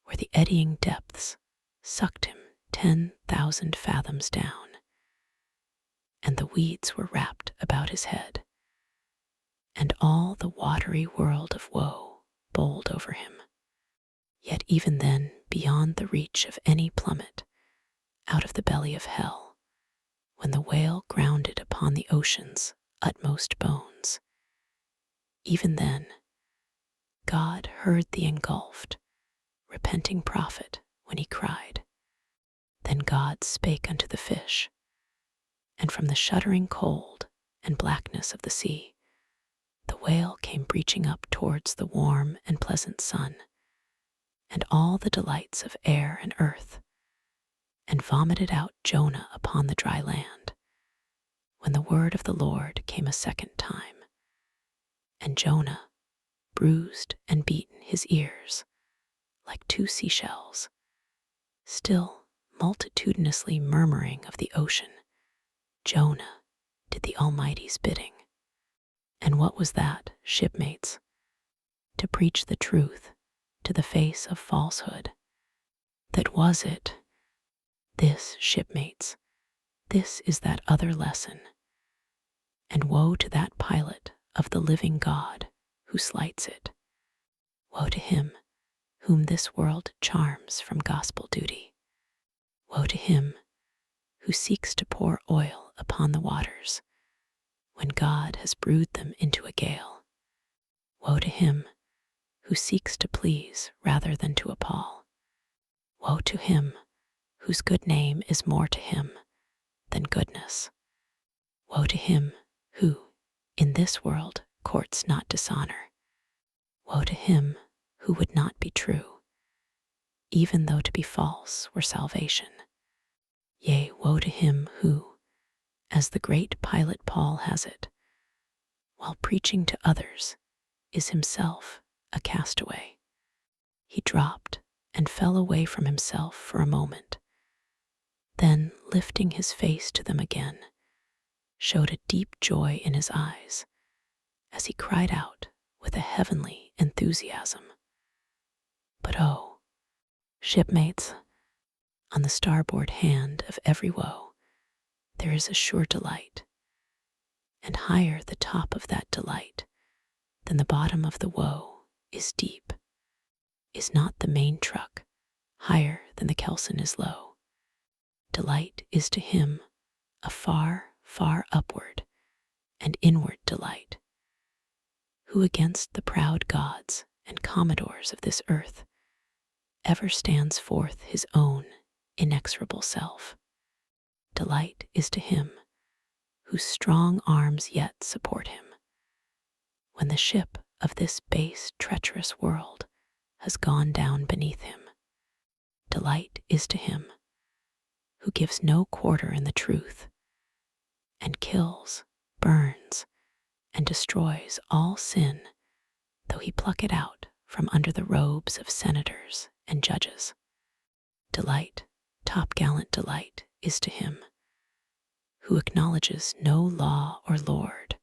where the eddying depths sucked him 10,000 fathoms down, and the weeds were wrapped about his head, and all the watery world of woe bowled over him. Yet even then, beyond the reach of any plummet, out of the belly of hell, when the whale grounded upon the ocean's utmost bones, even then God heard the engulfed, repenting prophet when he cried. Then God spake unto the fish, and from the shuddering cold and blackness of the sea, the whale came breaching up towards the warm and pleasant sun, and all the delights of air and earth, and vomited out Jonah upon the dry land, when the word of the Lord came a second time, and Jonah bruised and beaten his ears like two seashells, still multitudinously murmuring of the ocean, Jonah did the Almighty's bidding. And what was that, shipmates? To preach the truth to the face of falsehood. That was it. This, shipmates, this is that other lesson. And woe to that pilot of the living God who slights it. Woe to him whom this world charms from gospel duty. Woe to him who seeks to pour oil upon the waters when God has brewed them into a gale. Woe to him who seeks to please rather than to appall. Woe to him whose good name is more to him than goodness. Woe to him who, in this world, courts not dishonor. Woe to him who would not be true, even though to be false were salvation. Yea, woe to him who, as the great pilot Paul has it, while preaching to others, is himself a castaway. He dropped and fell away from himself for a moment, then, lifting his face to them again, showed a deep joy in his eyes as he cried out with a heavenly enthusiasm. But oh, shipmates, on the starboard hand of every woe there is a sure delight, and higher the top of that delight than the bottom of the woe is deep. Is not the main truck higher than the kelson is low? Delight is to him a far, far upward and inward delight, who against the proud gods and commodores of this earth ever stands forth his own inexorable self. Delight is to him whose strong arms yet support him, when the ship of this base, treacherous world has gone down beneath him. Delight is to him who gives no quarter in the truth, and kills, burns, and destroys all sin, though he pluck it out from under the robes of senators and judges. Delight, top-gallant delight, is to him who acknowledges no law or lord,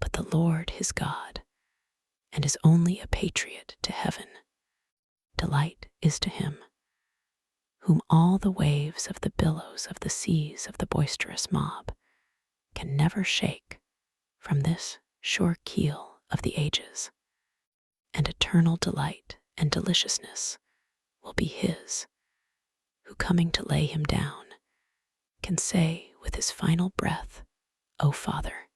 but the Lord his God, and is only a patriot to heaven. Delight is to him, whom all the waves of the billows of the seas of the boisterous mob can never shake from this sure keel of the ages, and eternal delight and deliciousness will be his, who coming to lay him down can say with his final breath, O Father,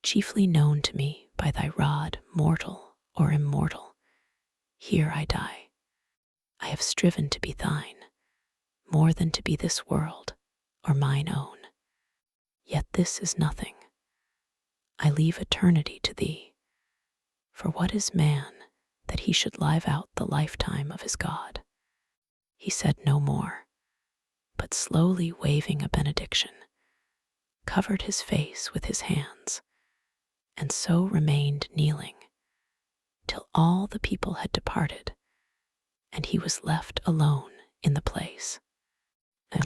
chiefly known to me by thy rod, mortal or immortal, here I die. I have striven to be thine, more than to be this world or mine own. Yet this is nothing. I leave eternity to thee. For what is man that he should live out the lifetime of his God? He said no more, but slowly waving a benediction, covered his face with his hands, and so remained kneeling till all the people had departed, and he was left alone in the place.